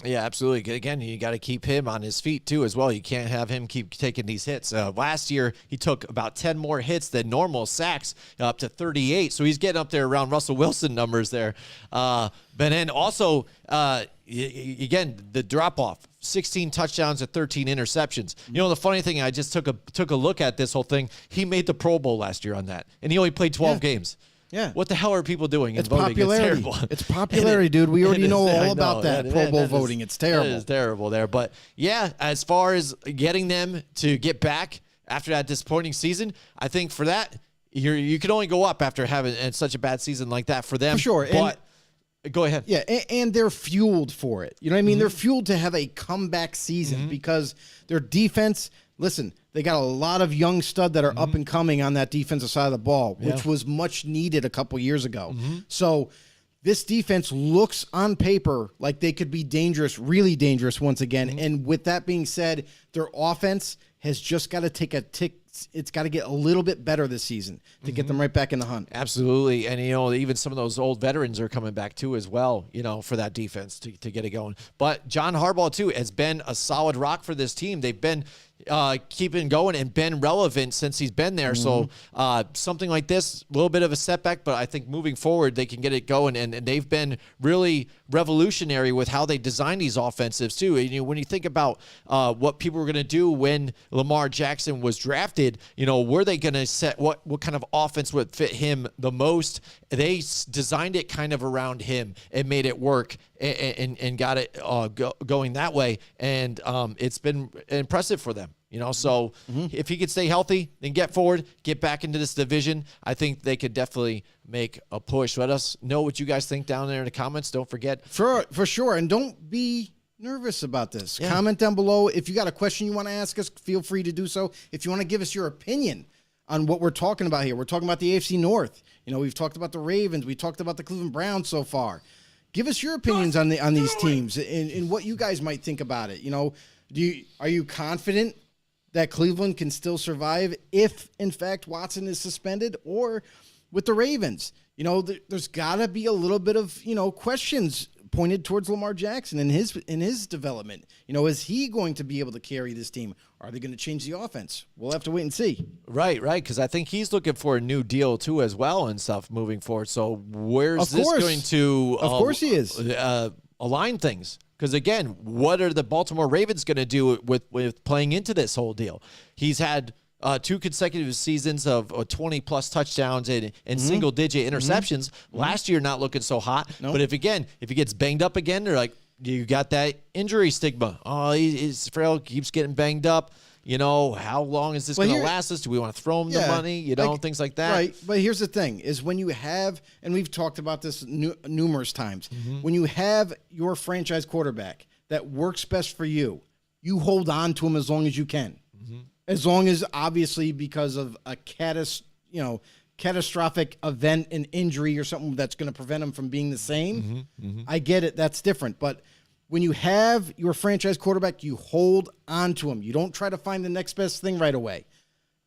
Yeah, absolutely. Again, you got to keep him on his feet too as well. You can't have him keep taking these hits. Last year, he took about 10 more hits than normal, sacks up to 38. So he's getting up there around Russell Wilson numbers there. But then also, again, the drop-off. 16 touchdowns and 13 interceptions. The funny thing, I just took a look at this whole thing. He made the Pro Bowl last year on that, and he only played 12 games. Yeah. What the hell are people doing? It's popularity. It's terrible. It's popularity, dude. We already know all about that Pro Bowl voting. It's terrible. It is terrible there. But, yeah, as far as getting them to get back after that disappointing season, I think for that, you can only go up after having such a bad season like that for them. For sure. But go ahead. Yeah, and they're fueled for it. You know what I mean? They're fueled to have a comeback season because their defense, listen, they got a lot of young stud that are up and coming on that defensive side of the ball, which was much needed a couple years ago. So this defense looks on paper like they could be dangerous, really dangerous once again. And with that being said, their offense has just got to take a tick. It's got to get a little bit better this season to get them right back in the hunt. Absolutely. And, even some of those old veterans are coming back, too, as well, for that defense to get it going. But John Harbaugh, too, has been a solid rock for this team. They've been keeping going and been relevant since he's been there. So something like this, a little bit of a setback, but I think moving forward, they can get it going. And they've been really revolutionary with how they design these offensives, too. And, when you think about what people were going to do when Lamar Jackson was drafted, were they going to set what kind of offense would fit him the most? They designed it kind of around him and made it work and got it going that way. And it's been impressive for them. So if he could stay healthy and get forward, get back into this division, I think they could definitely make a push. Let us know what you guys think down there in the comments. Don't forget. For sure. And don't be nervous about this. Yeah. Comment down below. If you got a question you want to ask us, feel free to do so. If you want to give us your opinion on what we're talking about here, we're talking about the AFC North. We've talked about the Ravens. We talked about the Cleveland Browns so far. Give us your opinions on these teams and what you guys might think about it. You know, are you confident that Cleveland can still survive if, in fact, Watson is suspended? Or with the Ravens, you know, there's got to be a little bit of, you know, questions pointed towards Lamar Jackson and his development. You know, is he going to be able to carry this team? Are they going to change the offense? We'll have to wait and see. Right, because I think he's looking for a new deal too as well and stuff moving forward. So where's this going to Of course he is. Align things? Because, again, what are the Baltimore Ravens going to do with playing into this whole deal? He's had 2 consecutive seasons of 20-plus touchdowns and single-digit interceptions. Last year, not looking so hot. Nope. But if he gets banged up again, they're like, you got that injury stigma. Oh, he's frail, keeps getting banged up. You know, how long is this going to last us? Do we want to throw him the money? You know, things like that. Right. But here's the thing, is when you have, and we've talked about this numerous times, when you have your franchise quarterback that works best for you, you hold on to him as long as you can. As long as, obviously, because of a catastrophic event, an injury or something that's going to prevent him from being the same. I get it. That's different. But when you have your franchise quarterback, you hold on to him. You don't try to find the next best thing right away.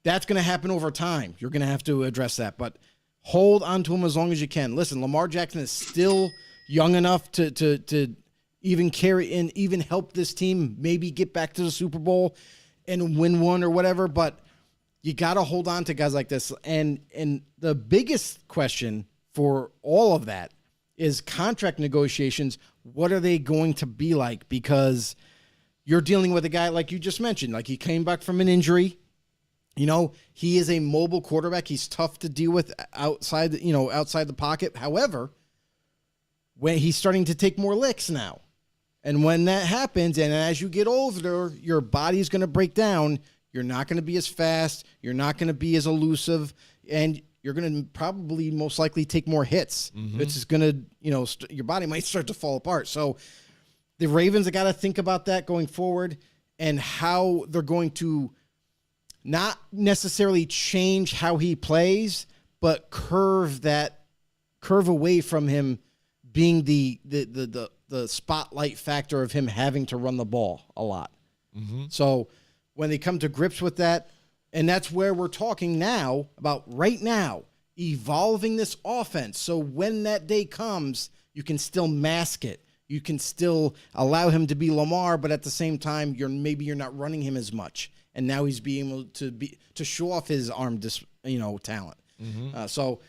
That's going to happen over time. You're going to have to address that. But hold on to him as long as you can. Listen, Lamar Jackson is still young enough to even carry and even help this team maybe get back to the Super Bowl and win one or whatever. But you got to hold on to guys like this. And the biggest question for all of that is contract negotiations. What are they going to be like? Because you're dealing with a guy like you just mentioned, like he came back from an injury. You know, he is a mobile quarterback. He's tough to deal with outside the pocket. However, when he's starting to take more licks now, and when that happens, and as you get older, your body's going to break down. You're not going to be as fast. You're not going to be as elusive, and you're going to probably most likely take more hits. It's just going to, your body might start to fall apart. So the Ravens have got to think about that going forward and how they're going to not necessarily change how he plays, but curve away from him being the spotlight factor of him having to run the ball a lot. So when they come to grips with that, and that's where we're talking now about right now, evolving this offense. So when that day comes, you can still mask it. You can still allow him to be Lamar, but at the same time, you're not running him as much. And now he's being able to show off his arm, talent. So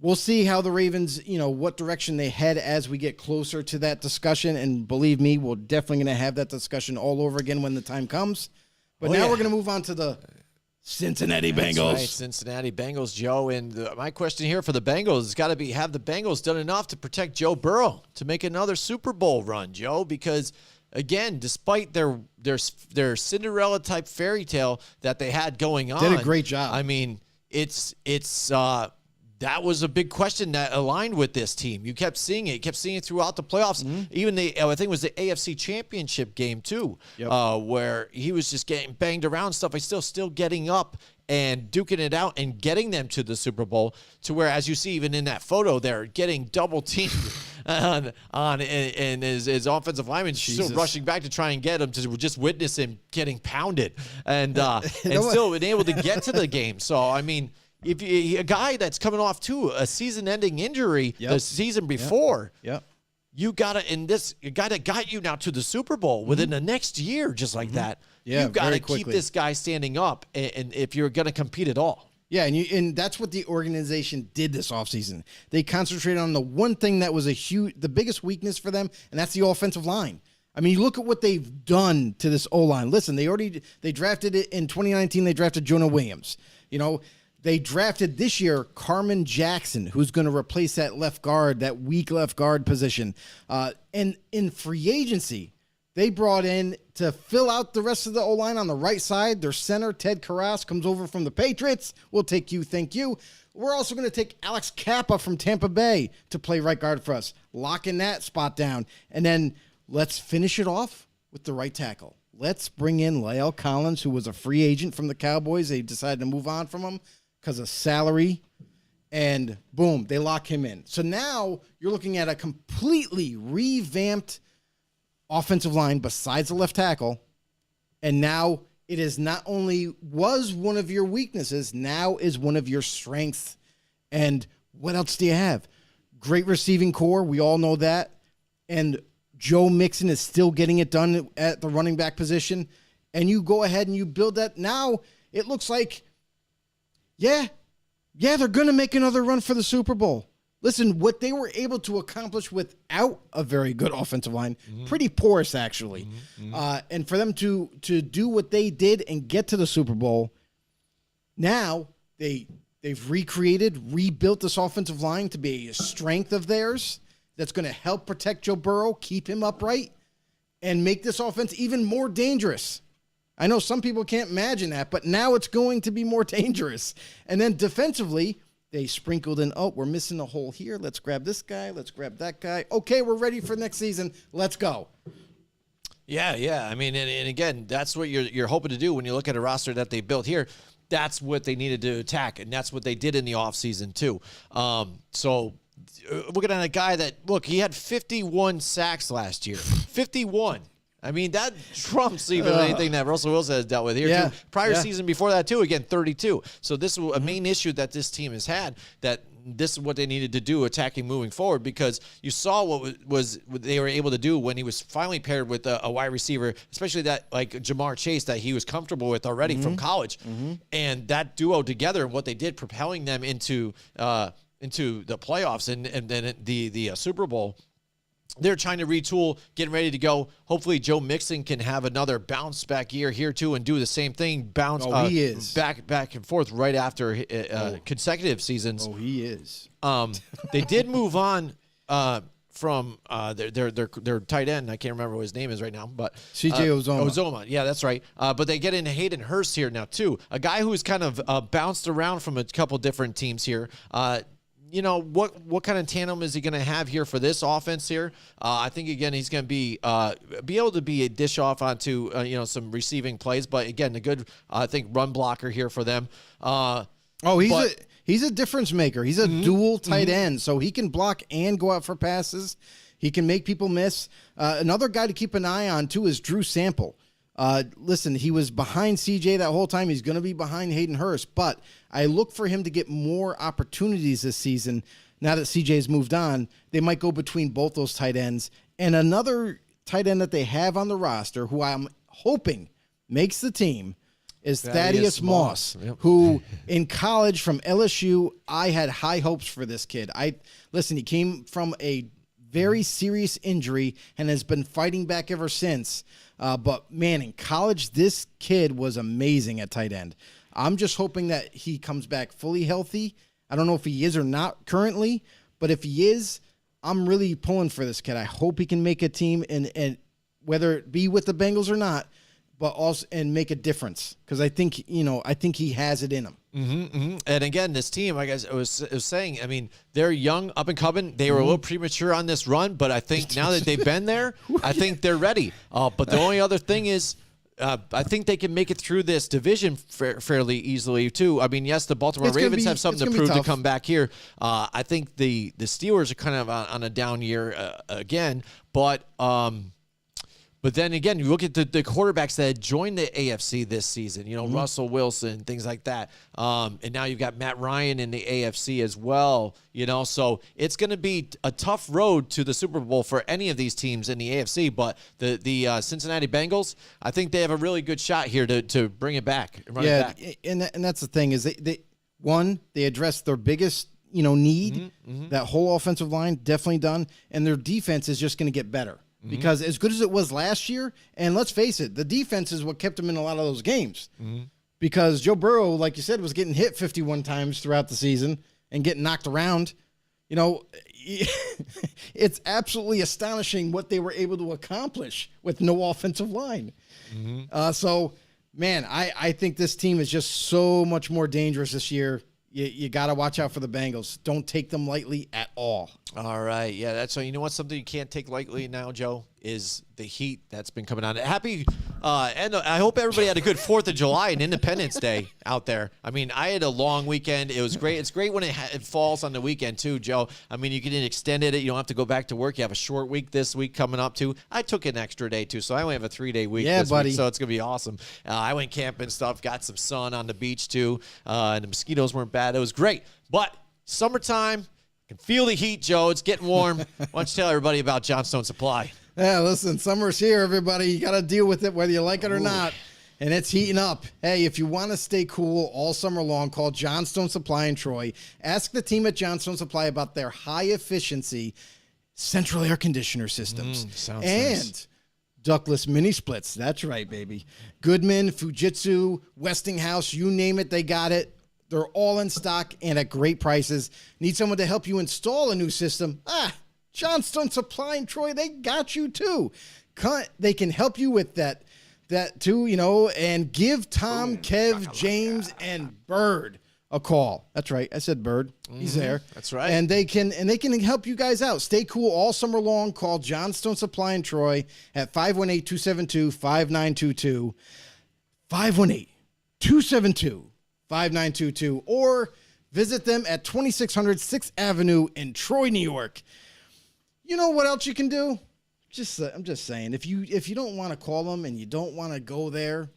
we'll see how the Ravens, what direction they head as we get closer to that discussion. And believe me, we're definitely going to have that discussion all over again when the time comes. But now we're going to move on to the Cincinnati Bengals. That's right, Cincinnati Bengals, Joe. And my question here for the Bengals has got to be, have the Bengals done enough to protect Joe Burrow to make another Super Bowl run, Joe? Because, again, despite their Cinderella-type fairy tale that they had going on. Did a great job. I mean, that was a big question that aligned with this team. You kept seeing it. You kept seeing it throughout the playoffs. Even I think it was the AFC Championship game too, where he was just getting banged around and stuff. He's still getting up and duking it out and getting them to the Super Bowl, to where, as you see even in that photo, they're getting double teamed and his offensive lineman still rushing back to try and get him, to just witness him getting pounded and still been able to get to the game. So, I mean, if a guy that's coming off a season-ending injury the season before, you got to, a guy that got you now to the Super Bowl within the next year, just like that. You got to keep this guy standing up, and if you're going to compete at all. Yeah, and that's what the organization did this offseason. They concentrated on the one thing that was the biggest weakness for them, and that's the offensive line. I mean, you look at what they've done to this O-line. Listen, they drafted it in 2019. They drafted Jonah Williams. They drafted this year Carmen Jackson, who's going to replace that weak left guard position. And in free agency, they brought in to fill out the rest of the O-line on the right side. Their center, Ted Karras, comes over from the Patriots. We'll take you, thank you. We're also going to take Alex Kappa from Tampa Bay to play right guard for us, locking that spot down. And then let's finish it off with the right tackle. Let's bring in La'el Collins, who was a free agent from the Cowboys. They decided to move on from him because of salary. And boom, they lock him in. So now you're looking at a completely revamped offensive line besides the left tackle. And now it is not only was one of your weaknesses, now is one of your strengths. And what else do you have? Great receiving core. We all know that. And Joe Mixon is still getting it done at the running back position. And you go ahead and you build that. Now it looks like, yeah, they're going to make another run for the Super Bowl. Listen, what they were able to accomplish without a very good offensive line, pretty porous actually, and for them to do what they did and get to the Super Bowl, now they've rebuilt this offensive line to be a strength of theirs that's going to help protect Joe Burrow, keep him upright, and make this offense even more dangerous. I know some people can't imagine that, but now it's going to be more dangerous. And then defensively, they sprinkled in, we're missing a hole here. Let's grab this guy. Let's grab that guy. Okay, we're ready for next season. Let's go. Yeah. I mean, and again, that's what you're hoping to do when you look at a roster that they built here. That's what they needed to attack, and that's what they did in the offseason too. So looking at a guy that, look, he had 51 sacks last year. 51. I mean, that trumps even anything that Russell Wilson has dealt with here, too. Prior season before that, too, again, 32. So this is a main issue that this team has had, that this is what they needed to do attacking moving forward, because you saw what they were able to do when he was finally paired with a wide receiver, especially that like Jamar Chase that he was comfortable with already from college. And that duo together and what they did, propelling them into the playoffs and then the Super Bowl. They're trying to retool, getting ready to go. Hopefully, Joe Mixon can have another bounce back year here too, and do the same thing. He is back and forth right after consecutive seasons. He is. They did move on from their tight end. I can't remember what his name is right now, but C.J. Uzomah. Uzomah, yeah, that's right. But they get into Hayden Hurst here now too, a guy who's kind of bounced around from a couple different teams here. You know, what kind of tandem is he going to have here for this offense here? I think, again, he's going to be able to be a dish off onto, some receiving plays. But, again, a good, I think, run blocker here for them. He's a difference maker. He's a dual tight end, so he can block and go out for passes. He can make people miss. Another guy to keep an eye on, too, is Drew Sample. Listen, he was behind CJ that whole time. He's going to be behind Hayden Hurst, but I look for him to get more opportunities this season. Now that CJ's moved on, they might go between both those tight ends. And another tight end that they have on the roster, who I'm hoping makes the team, is Thaddeus Moss, who in college from LSU, I had high hopes for this kid. He came from a very serious injury and has been fighting back ever since. But, man, in college, this kid was amazing at tight end. I'm just hoping that he comes back fully healthy. I don't know if he is or not currently, but if he is, I'm really pulling for this kid. I hope he can make a team, and whether it be with the Bengals or not, but also and make a difference, because I think he has it in him. And again, this team, like I was saying, I mean, they're young, up and coming. They were a little premature on this run, but I think now that they've been there, I think they're ready. But the only other thing is, I think they can make it through this division fairly easily too. I mean, yes, the Baltimore Ravens have something to prove to come back here. I think the Steelers are kind of on a down year again, but then again, you look at the quarterbacks that joined the AFC this season, Russell Wilson, things like that. And now you've got Matt Ryan in the AFC as well, so it's going to be a tough road to the Super Bowl for any of these teams in the AFC. But the Cincinnati Bengals, I think they have a really good shot here to bring it back and run it back. And that's the thing is they addressed their biggest need. That whole offensive line definitely done, and their defense is just going to get better. Because as good as it was last year, and let's face it, the defense is what kept them in a lot of those games. Because Joe Burrow, like you said, was getting hit 51 times throughout the season and getting knocked around. It's absolutely astonishing what they were able to accomplish with no offensive line. So, man, I think this team is just so much more dangerous this year. You got to watch out for the Bengals. Don't take them lightly at all. All right. Yeah, that's so. You know what? Something you can't take lightly now, Joe, is the heat that's been coming on. Happy And I hope everybody had a good 4th of July and Independence Day out there. I mean, I had a long weekend. It was great. It's great when it falls on the weekend, too, Joe. I mean, you can extend it. You don't have to go back to work. You have a short week this week coming up, too. I took an extra day, too, so I only have a 3-day week this buddy. week, so it's going to be awesome. I went camping and stuff, got some sun on the beach, too, and the mosquitoes weren't bad. It was great. But summertime, can feel the heat, Joe. It's getting warm. Why don't you tell everybody about Johnstone Supply? Yeah, listen, summer's here, everybody. You got to deal with it whether you like it or not. And it's heating up. Hey, if you want to stay cool all summer long, call Johnstone Supply in Troy. Ask the team at Johnstone Supply about their high-efficiency central air conditioner systems. Sounds and nice. Ductless mini splits. That's right, baby. Goodman, Fujitsu, Westinghouse, you name it, they got it. They're all in stock and at great prices. Need someone to help you install a new system? Johnstone Supply in Troy, they got you too. They can help you with that too, and give Tom, Kev, James, and Bird a call. That's right. I said Bird. He's there. That's right. And they can help you guys out. Stay cool all summer long. Call Johnstone Supply in Troy at 518-272-5922. 518-272-5922. Or visit them at 2600 6th Avenue in Troy, New York. You know what else you can do? I'm just saying, if you don't want to call them and you don't want to go there,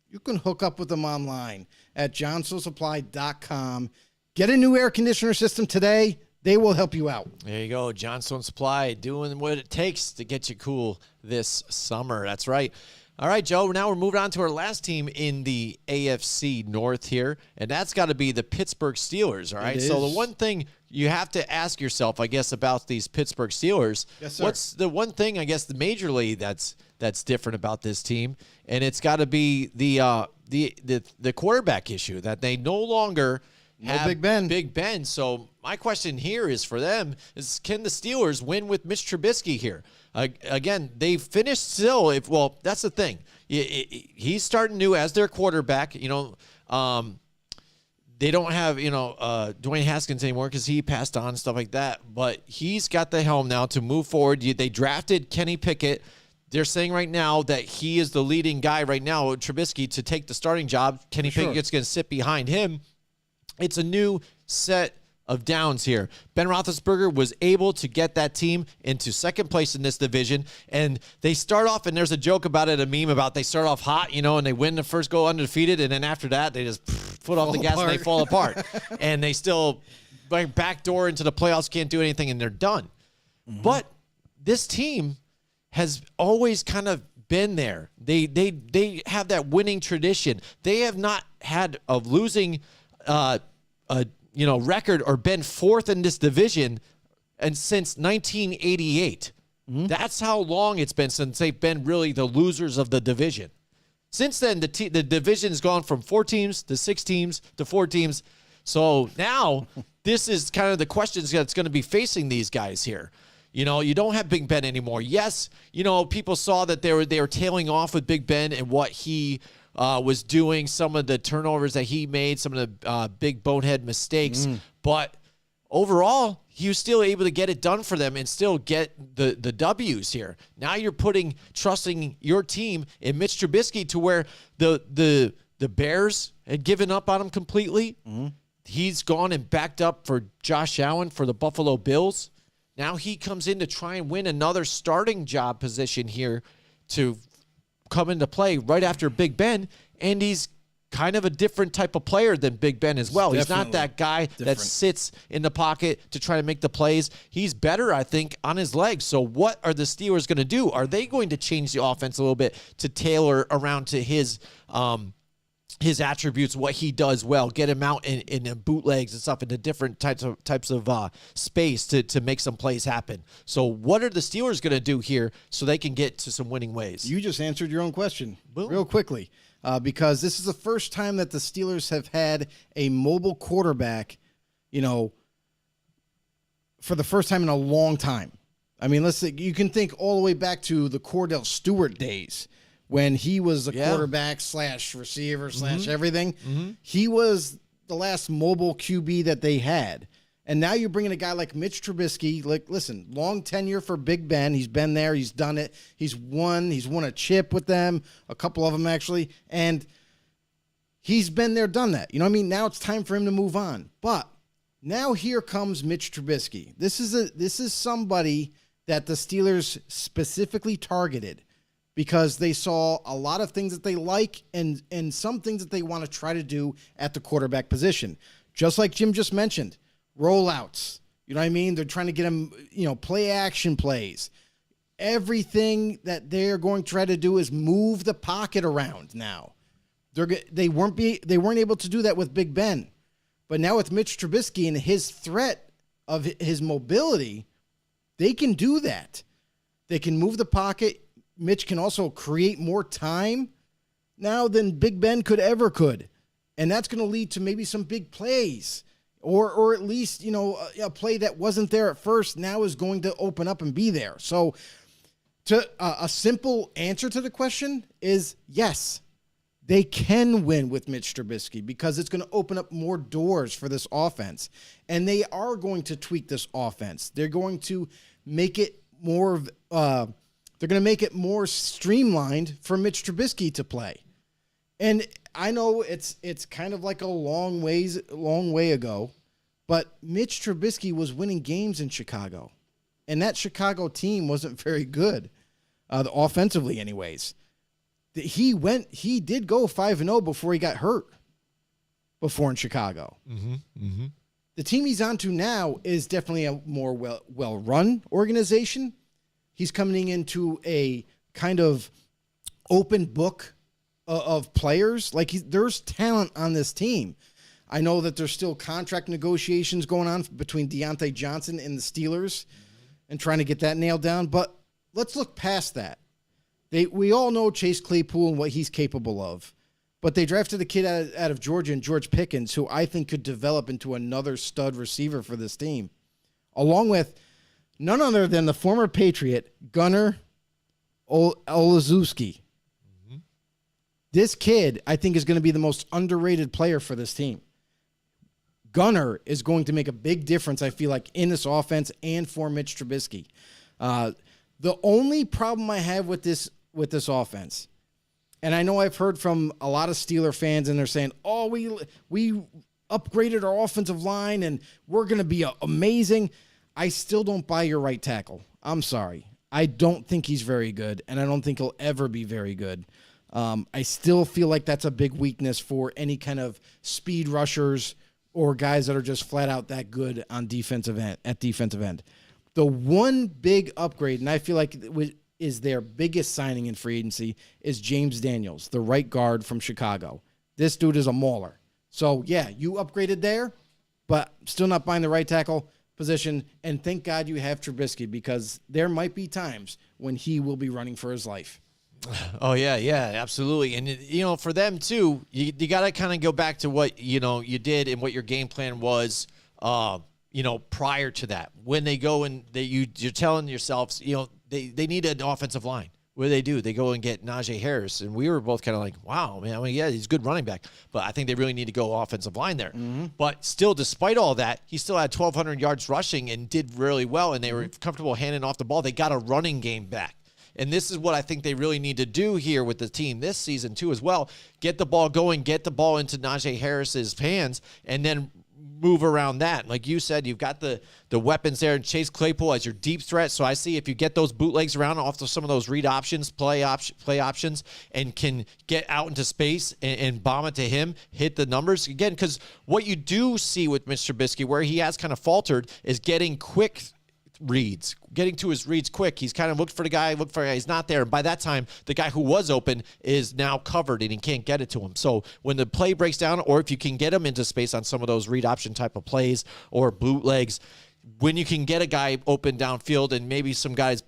you can hook up with them online at johnstonsupply.com. Get a new air conditioner system today. They will help you out. There you go. Johnstone Supply doing what it takes to get you cool this summer. That's right. All right, Joe, now we're moving on to our last team in the AFC North here, and that's got to be the Pittsburgh Steelers, all right? So the one thing you have to ask yourself, I guess, about these Pittsburgh Steelers, yes, sir. What's the one thing, I guess, majorly that's different about this team? And it's got to be the quarterback issue, that they no longer have Big Ben. Big Ben. So my question here is for them is, can the Steelers win with Mitch Trubisky here? Again, they finished still. That's the thing. He's starting new as their quarterback. They don't have Dwayne Haskins anymore because he passed on, stuff like that. But he's got the helm now to move forward. They drafted Kenny Pickett. They're saying right now that he is the leading guy right now, Trubisky, to take the starting job. Kenny Pickett's going to sit behind him. It's a new set of downs here. Ben Roethlisberger was able to get that team into second place in this division, and they start off, and there's a joke about it, a meme about they start off hot, and they win the first go undefeated, and then after that, they just foot off the gas and they fall apart. And they still backdoor into the playoffs, can't do anything, and they're done. Mm-hmm. But this team has always kind of been there. They have that winning tradition. They have not had a losing record or been fourth in this division and since 1988. Mm-hmm. That's how long it's been since they've been really the losers of the division. Since then, the division's gone from 4 teams to 6 teams to 4 teams. So now this is kind of the questions that's going to be facing these guys here. You don't have Big Ben anymore. Yes, people saw that they were tailing off with Big Ben and what he was doing, some of the turnovers that he made, some of the big bonehead mistakes. But overall, he was still able to get it done for them and still get the W's here. Now you're trusting your team in Mitch Trubisky to where the Bears had given up on him completely. Mm-hmm. He's gone and backed up for Josh Allen for the Buffalo Bills. Now he comes in to try and win another starting job position here to come into play right after Big Ben, and he's kind of a different type of player than Big Ben as well. He's not that guy that sits in the pocket to try to make the plays. He's better, I think, on his legs. So what are the Steelers going to do? Are they going to change the offense a little bit to tailor around to his attributes, what he does well, get him out in bootlegs and stuff into different types of space to make some plays happen? So what are the Steelers going to do here so they can get to some winning ways? You just answered your own question real quickly because this is the first time that the Steelers have had a mobile quarterback, for the first time in a long time. I mean, you can think all the way back to the Cordell Stewart days, when he was a quarterback / receiver / everything. Mm-hmm. He was the last mobile QB that they had. And now you're bringing a guy like Mitch Trubisky. Like, listen, long tenure for Big Ben. He's been there. He's done it. He's won a chip with them, a couple of them actually. And he's been there, done that. You know what I mean? Now it's time for him to move on. But now here comes Mitch Trubisky. This is somebody that the Steelers specifically targeted because they saw a lot of things that they like and some things that they want to try to do at the quarterback position. Just like Jim just mentioned, rollouts. You know what I mean? They're trying to get him, play action plays. Everything that they're going to try to do is move the pocket around now. They weren't able to do that with Big Ben. But now with Mitch Trubisky and his threat of his mobility, they can do that. They can move the pocket. Mitch can also create more time now than Big Ben could. And that's going to lead to maybe some big plays. Or at least, a play that wasn't there at first now is going to open up and be there. So a simple answer to the question is yes, they can win with Mitch Trubisky because it's going to open up more doors for this offense. And they are going to tweak this offense. They're going to make it more streamlined for Mitch Trubisky to play. And I know it's kind of like a long way ago, but Mitch Trubisky was winning games in Chicago, and that Chicago team wasn't very good, offensively, anyways. He did go 5-0 before he got hurt. Before in Chicago, the team he's on to now is definitely a more well-run organization. He's coming into a kind of open book of players. Like there's talent on this team. I know that there's still contract negotiations going on between Deontay Johnson and the Steelers and trying to get that nailed down. But let's look past that. We all know Chase Claypool and what he's capable of. But they drafted a kid out of Georgia, and George Pickens, who I think could develop into another stud receiver for this team, along with none other than the former Patriot, Gunnar Olszewski. This kid, I think, is going to be the most underrated player for this team. Gunnar is going to make a big difference, I feel like, in this offense and for Mitch Trubisky. The only problem I have with this offense, and I know I've heard from a lot of Steeler fans, and they're saying, "Oh, we upgraded our offensive line, and we're going to be amazing." I still don't buy your right tackle. I'm sorry. I don't think he's very good, and I don't think he'll ever be very good. I still feel like that's a big weakness for any kind of speed rushers or guys that are just flat out that good on defensive end. The one big upgrade, and I feel like is their biggest signing in free agency, is James Daniels, the right guard from Chicago. This dude is a mauler. So, yeah, you upgraded there, but still not buying the right tackle position. And thank God you have Trubisky, because there might be times when he will be running for his life. Oh, yeah, absolutely. And, for them, too, you got to kind of go back to what, you did and what your game plan was, prior to that. When they go and you're telling yourselves, they need an offensive line. What do? They go and get Najee Harris. And we were both kind of like, wow, man, he's a good running back. But I think they really need to go offensive line there. Mm-hmm. But still, despite all that, he still had 1,200 yards rushing and did really well. And they were comfortable handing off the ball. They got a running game back. And this is what I think they really need to do here with the team this season, too, as well. Get the ball going, get the ball into Najee Harris's hands, and then move around that. Like you said, you've got the weapons there, and Chase Claypool as your deep threat. So I see if you get those bootlegs around off of some of those read options, play options, and can get out into space and bomb it to him, hit the numbers. Again, because what you do see with Mr. Trubisky, where he has kind of faltered, is getting quick reads, getting to his reads quick. He's kind of looked for the guy, he's not there. And by that time, the guy who was open is now covered and he can't get it to him. So when the play breaks down, or if you can get him into space on some of those read option type of plays or bootlegs, when you can get a guy open downfield and maybe some guys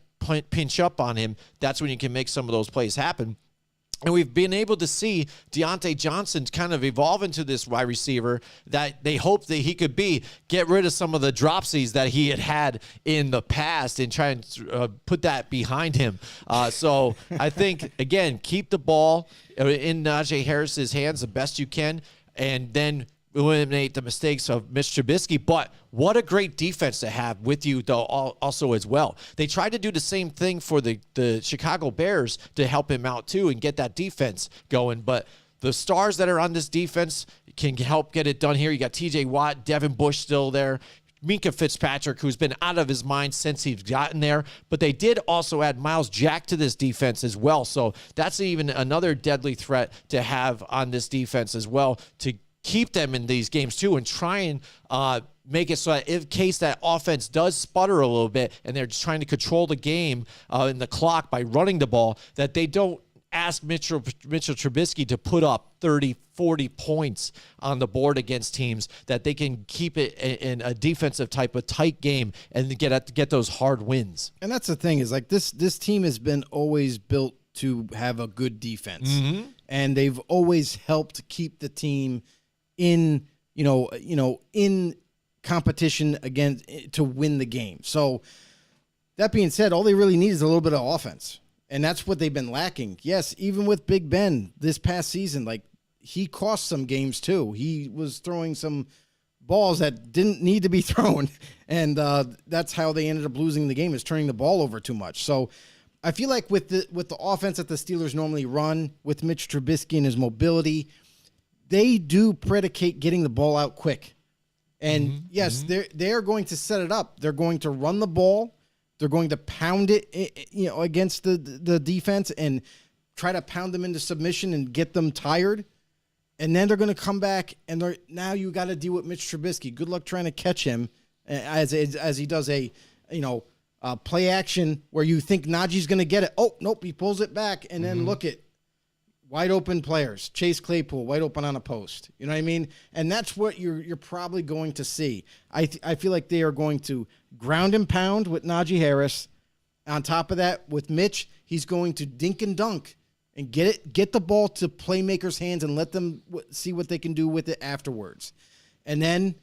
pinch up on him, that's when you can make some of those plays happen. And we've been able to see Deontay Johnson kind of evolve into this wide receiver that they hope that he could be. Get rid of some of the dropsies that he had in the past and try and put that behind him. So I think, again, keep the ball in Najee Harris's hands the best you can, and then eliminate the mistakes of Mitch Trubisky. But what a great defense to have with you, though, also as well. They tried to do the same thing for the Chicago Bears to help him out, too, and get that defense going. But the stars that are on this defense can help get it done here. You got T.J. Watt, Devin Bush still there, Minka Fitzpatrick, who's been out of his mind since he's gotten there. But they did also add Miles Jack to this defense as well. So that's even another deadly threat to have on this defense as well, to keep them in these games too, and try and make it so that in case that offense does sputter a little bit and they're just trying to control the game in the clock by running the ball, that they don't ask Mitchell Trubisky to put up 30, 40 points on the board against teams, that they can keep it in a defensive type of tight game and get those hard wins. And that's the thing, is like this team has been always built to have a good defense. Mm-hmm. And they've always helped keep the team in, in competition again to win the game. So that being said, all they really need is a little bit of offense. And that's what they've been lacking. Yes, even with Big Ben this past season, like, he cost some games too. He was throwing some balls that didn't need to be thrown. And that's how they ended up losing the game, is turning the ball over too much. So I feel like with the offense that the Steelers normally run, with Mitch Trubisky and his mobility, they do predicate getting the ball out quick. And yes, they're going to set it up. They're going to run the ball. They're going to pound it, against the defense and try to pound them into submission and get them tired. And then they're going to come back, and now you got to deal with Mitch Trubisky. Good luck trying to catch him as he does a play action where you think Najee's going to get it. Oh, nope, he pulls it back, and then look at wide open players. Chase Claypool, wide open on a post. You know what I mean? And that's what you're probably going to see. I feel like they are going to ground and pound with Najee Harris. On top of that, with Mitch, he's going to dink and dunk and get the ball to playmakers' hands and let them see what they can do with it afterwards. And then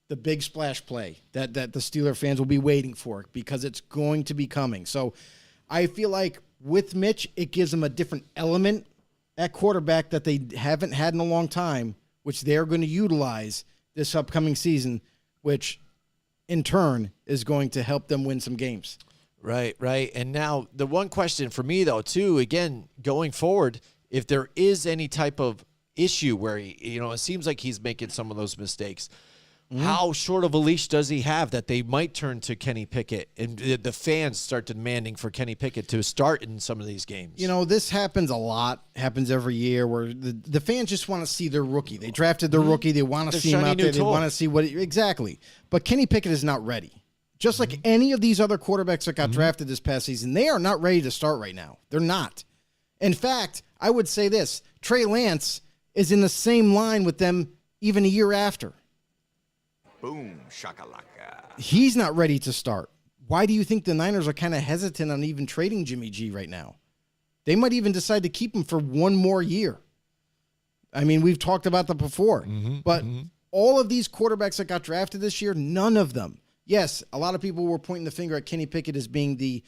the big splash play that the Steeler fans will be waiting for, because it's going to be coming. So I feel like with Mitch, it gives them a different element at quarterback that they haven't had in a long time, which they're going to utilize this upcoming season, which in turn is going to help them win some games. Right. And now the one question for me, though, too, again, going forward, if there is any type of issue where it seems like he's making some of those mistakes, how short of a leash does he have that they might turn to Kenny Pickett and the fans start demanding for Kenny Pickett to start in some of these games? This happens a lot, happens every year, where the fans just want to see their rookie. They drafted their rookie. They want to see him out there. They want to see exactly. But Kenny Pickett is not ready. Just like any of these other quarterbacks that got drafted this past season, they are not ready to start right now. They're not. In fact, I would say this: Trey Lance is in the same line with them even a year after. Boom, shakalaka. He's not ready to start. Why do you think the Niners are kind of hesitant on even trading Jimmy G right now? They might even decide to keep him for one more year. I mean, we've talked about that before. But all of these quarterbacks that got drafted this year, none of them. Yes, a lot of people were pointing the finger at Kenny Pickett as being the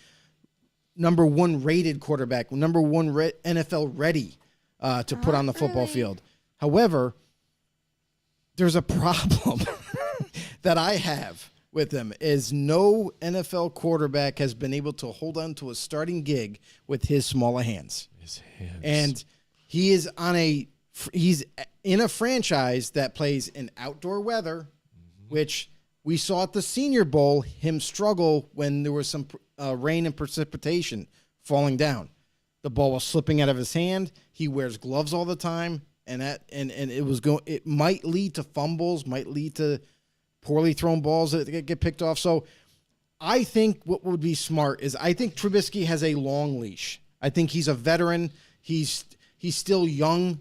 number one rated quarterback, number one NFL ready to put on the football field. However, there's a problem that I have with him, is no NFL quarterback has been able to hold on to a starting gig with his smaller hands. And he's in a franchise that plays in outdoor weather, which we saw at the Senior Bowl him struggle when there was some rain and precipitation falling down. The ball was slipping out of his hand. He wears gloves all the time, and it might lead to fumbles, might lead to poorly thrown balls that get picked off. So I think what would be smart is, I think Trubisky has a long leash. I think he's a veteran. He's still young.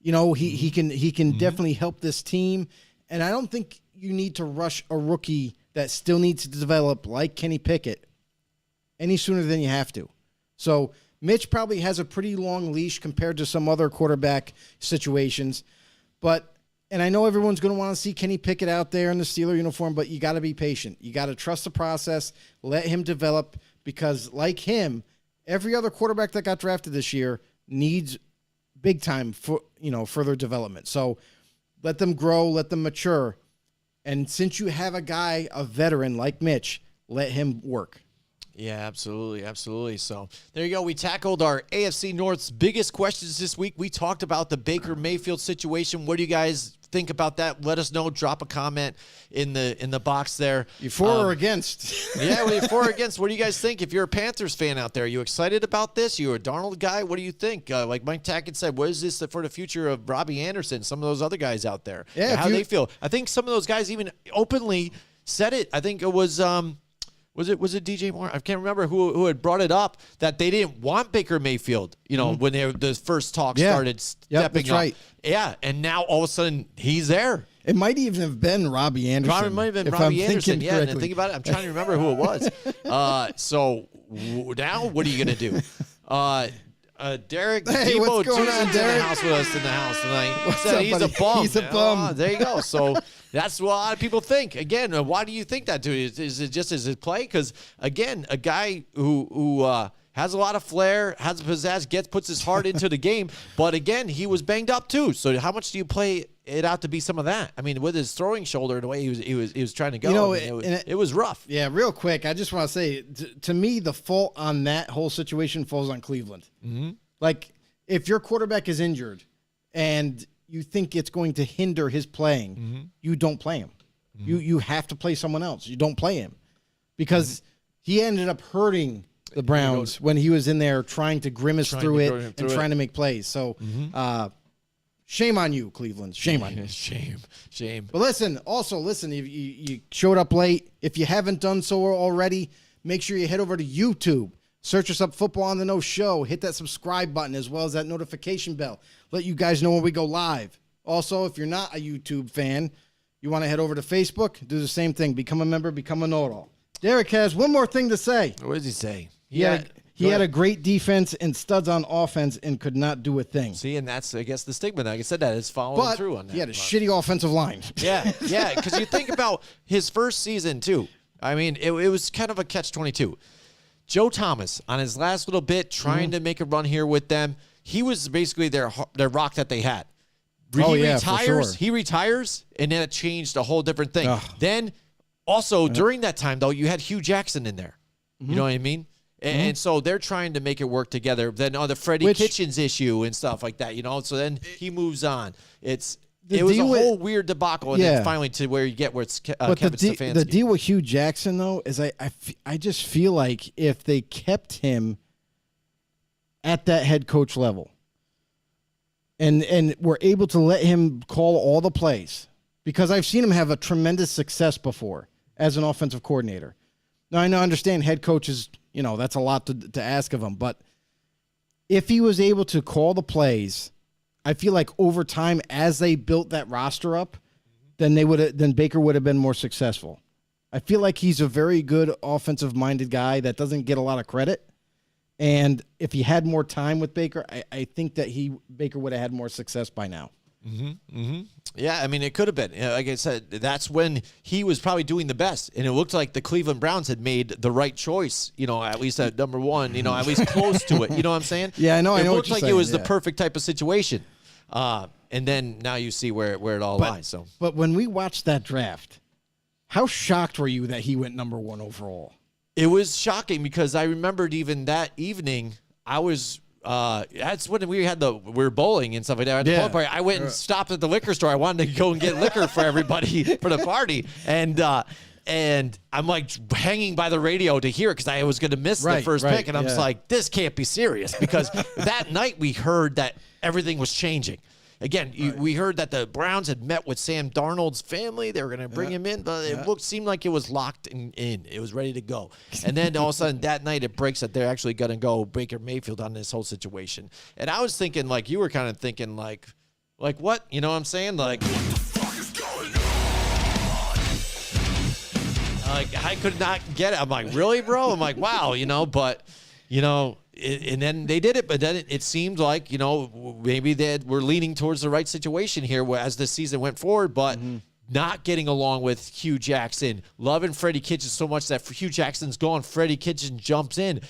He can definitely help this team. And I don't think you need to rush a rookie that still needs to develop like Kenny Pickett any sooner than you have to. So Mitch probably has a pretty long leash compared to some other quarterback situations. And I know everyone's going to want to see Kenny Pickett out there in the Steeler uniform, but you got to be patient. You got to trust the process, let him develop, because like him, every other quarterback that got drafted this year needs big time for further development. So let them grow, let them mature. And since you have a guy, a veteran like Mitch, let him work. Yeah, absolutely, absolutely. So there you go. We tackled our AFC North's biggest questions this week. We talked about the Baker Mayfield situation. What do you guys think about that? Let us know. Drop a comment in the box there. You for or against? Yeah, well, for or against. What do you guys think? If you're a Panthers fan out there, are you excited about this? You're a Darnold guy. What do you think? Like Mike Tackett said, what is this for the future of Robbie Anderson? Some of those other guys out there. Yeah, how they feel. I think some of those guys even openly said it. I think it was. Was it DJ Moore? I can't remember who had brought it up that they didn't want Baker Mayfield, when the first talk started stepping that's up. right. Yeah, and now all of a sudden he's there. It might even have been Robbie Anderson. Probably might have been if Robbie I'm Anderson. thinking Yeah, and correctly. think about it. I'm trying to remember who it was. So now what are you going to do? Derek Hey, Debo what's going Tueson's on, in Derek? the house with us in the house tonight. What's Said up, he's a buddy? bum. He's a bum. Oh, there you go. So that's what a lot of people think. Again, why do you think that, dude? Is it just his play? Because, again, a guy who has a lot of flair, has a pizzazz, puts his heart into the game. But, again, he was banged up, too. So how much do you play it out to be some of that? I mean, with his throwing shoulder, the way he was trying to go, it was rough. Yeah, real quick, I just want to say, to me, the fault on that whole situation falls on Cleveland. Mm-hmm. Like, if your quarterback is injured and you think it's going to hinder his playing, you don't play him. You have to play someone else. You don't play him because he ended up hurting the Browns when he was in there trying to grimace through it and trying to make plays. So, shame on you, Cleveland. Shame on you. Shame. But listen, you showed up late. If you haven't done so already, make sure you head over to YouTube. Search us up, Football on the No Show. Hit that subscribe button as well as that notification bell. Let you guys know when we go live. Also, if you're not a YouTube fan, you want to head over to Facebook, do the same thing. Become a member, become a know-it-all. Derek has one more thing to say. What does he say? He had a great defense and studs on offense and could not do a thing. See, and that's, I guess, the stigma. Like I said, that is following through on that. He had a shitty offensive line. Yeah, because you think about his first season, too. I mean, it was kind of a catch-22. Joe Thomas, on his last little bit, trying to make a run here with them, he was basically their rock that they had. He retires, and then it changed a whole different thing. Ugh. Then, also, during that time, though, you had Hugh Jackson in there. You know what I mean? And so they're trying to make it work together. Then the Freddie Kitchens issue and stuff like that, So then he moves on. It was a whole weird debacle, and then finally to where you get where it's Kevin Stefanski. The deal with Hugh Jackson, though, is I just feel like if they kept him at that head coach level and were able to let him call all the plays, because I've seen him have a tremendous success before as an offensive coordinator. Now, I understand head coaches, that's a lot to ask of him, but if he was able to call the plays, I feel like over time, as they built that roster up, then Baker would have been more successful. I feel like he's a very good offensive-minded guy that doesn't get a lot of credit. And if he had more time with Baker, I think that Baker would have had more success by now. Yeah, I mean, it could have been. Like I said, that's when he was probably doing the best. And it looked like the Cleveland Browns had made the right choice, at least at number one, at least close to it. You know what I'm saying? Yeah, I know. It what looked you're like saying, it was the perfect type of situation. And then now you see where it all lies. So, but when we watched that draft, how shocked were you that he went number one overall? It was shocking because I remembered even that evening, I was that's when we were bowling and stuff like that. At the bowling party, I went and stopped at the liquor store. I wanted to go and get liquor for everybody for the party. And I'm like hanging by the radio to hear it because I was going to miss the first pick. And I was like, this can't be serious because that night we heard that everything was changing. Again, we heard that the Browns had met with Sam Darnold's family. They were going to bring him in, but it seemed like it was locked in. It was ready to go. And then all of a sudden that night it breaks that they're actually going to go Baker Mayfield on this whole situation. And I was thinking, like you were kind of thinking, like what? You know what I'm saying? Like, what the fuck is going on? Like, I could not get it. I'm like, really, bro? I'm like, wow, but, and then they did it, but then it seemed like, maybe they were leaning towards the right situation here as the season went forward, but not getting along with Hugh Jackson, loving Freddie Kitchens so much that Hugh Jackson's gone. Freddie Kitchens jumps in.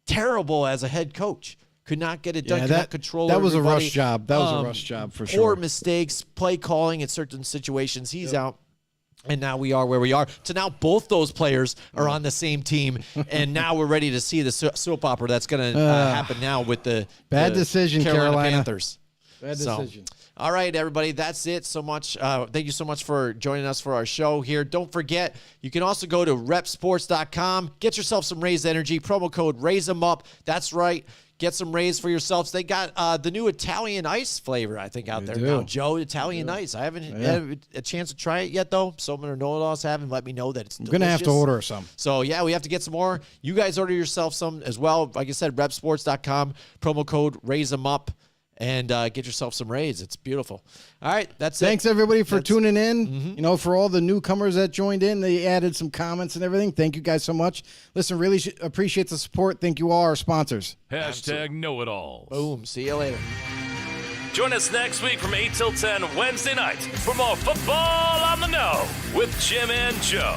Terrible as a head coach. Could not get it done. Yeah, Could not control that was everybody. a rush job. That was a rush job for sure. Or mistakes, play calling in certain situations. He's out. And now we are where we are. So now both those players are on the same team, and now we're ready to see the soap opera that's going to happen now with the bad decision, Carolina Panthers. Bad decision. All right, everybody, that's it. So much. Thank you so much for joining us for our show here. Don't forget, you can also go to repsports.com. Get yourself some Raise Energy. Promo code Raise 'em Up. That's right. Get some Raise for yourselves. They got the new Italian ice flavor, I think, out there now. Joe, Italian ice. I haven't had a chance to try it yet, though. Some of our know-it-alls haven't let me know that it's delicious. I'm going to have to order some. So, yeah, we have to get some more. You guys order yourself some as well. Like I said, repsports.com. Promo code Raise 'em Up. And get yourself some Rays. It's beautiful. All right, that's it. Thanks, everybody, for tuning in. You know, for all the newcomers that joined in, they added some comments and everything. Thank you guys so much. Listen, really appreciate the support. Thank you all, our sponsors. Hashtag know-it-alls. Boom. See you later. Join us next week from 8 till 10 Wednesday night for more Football on the Know with Jim and Joe.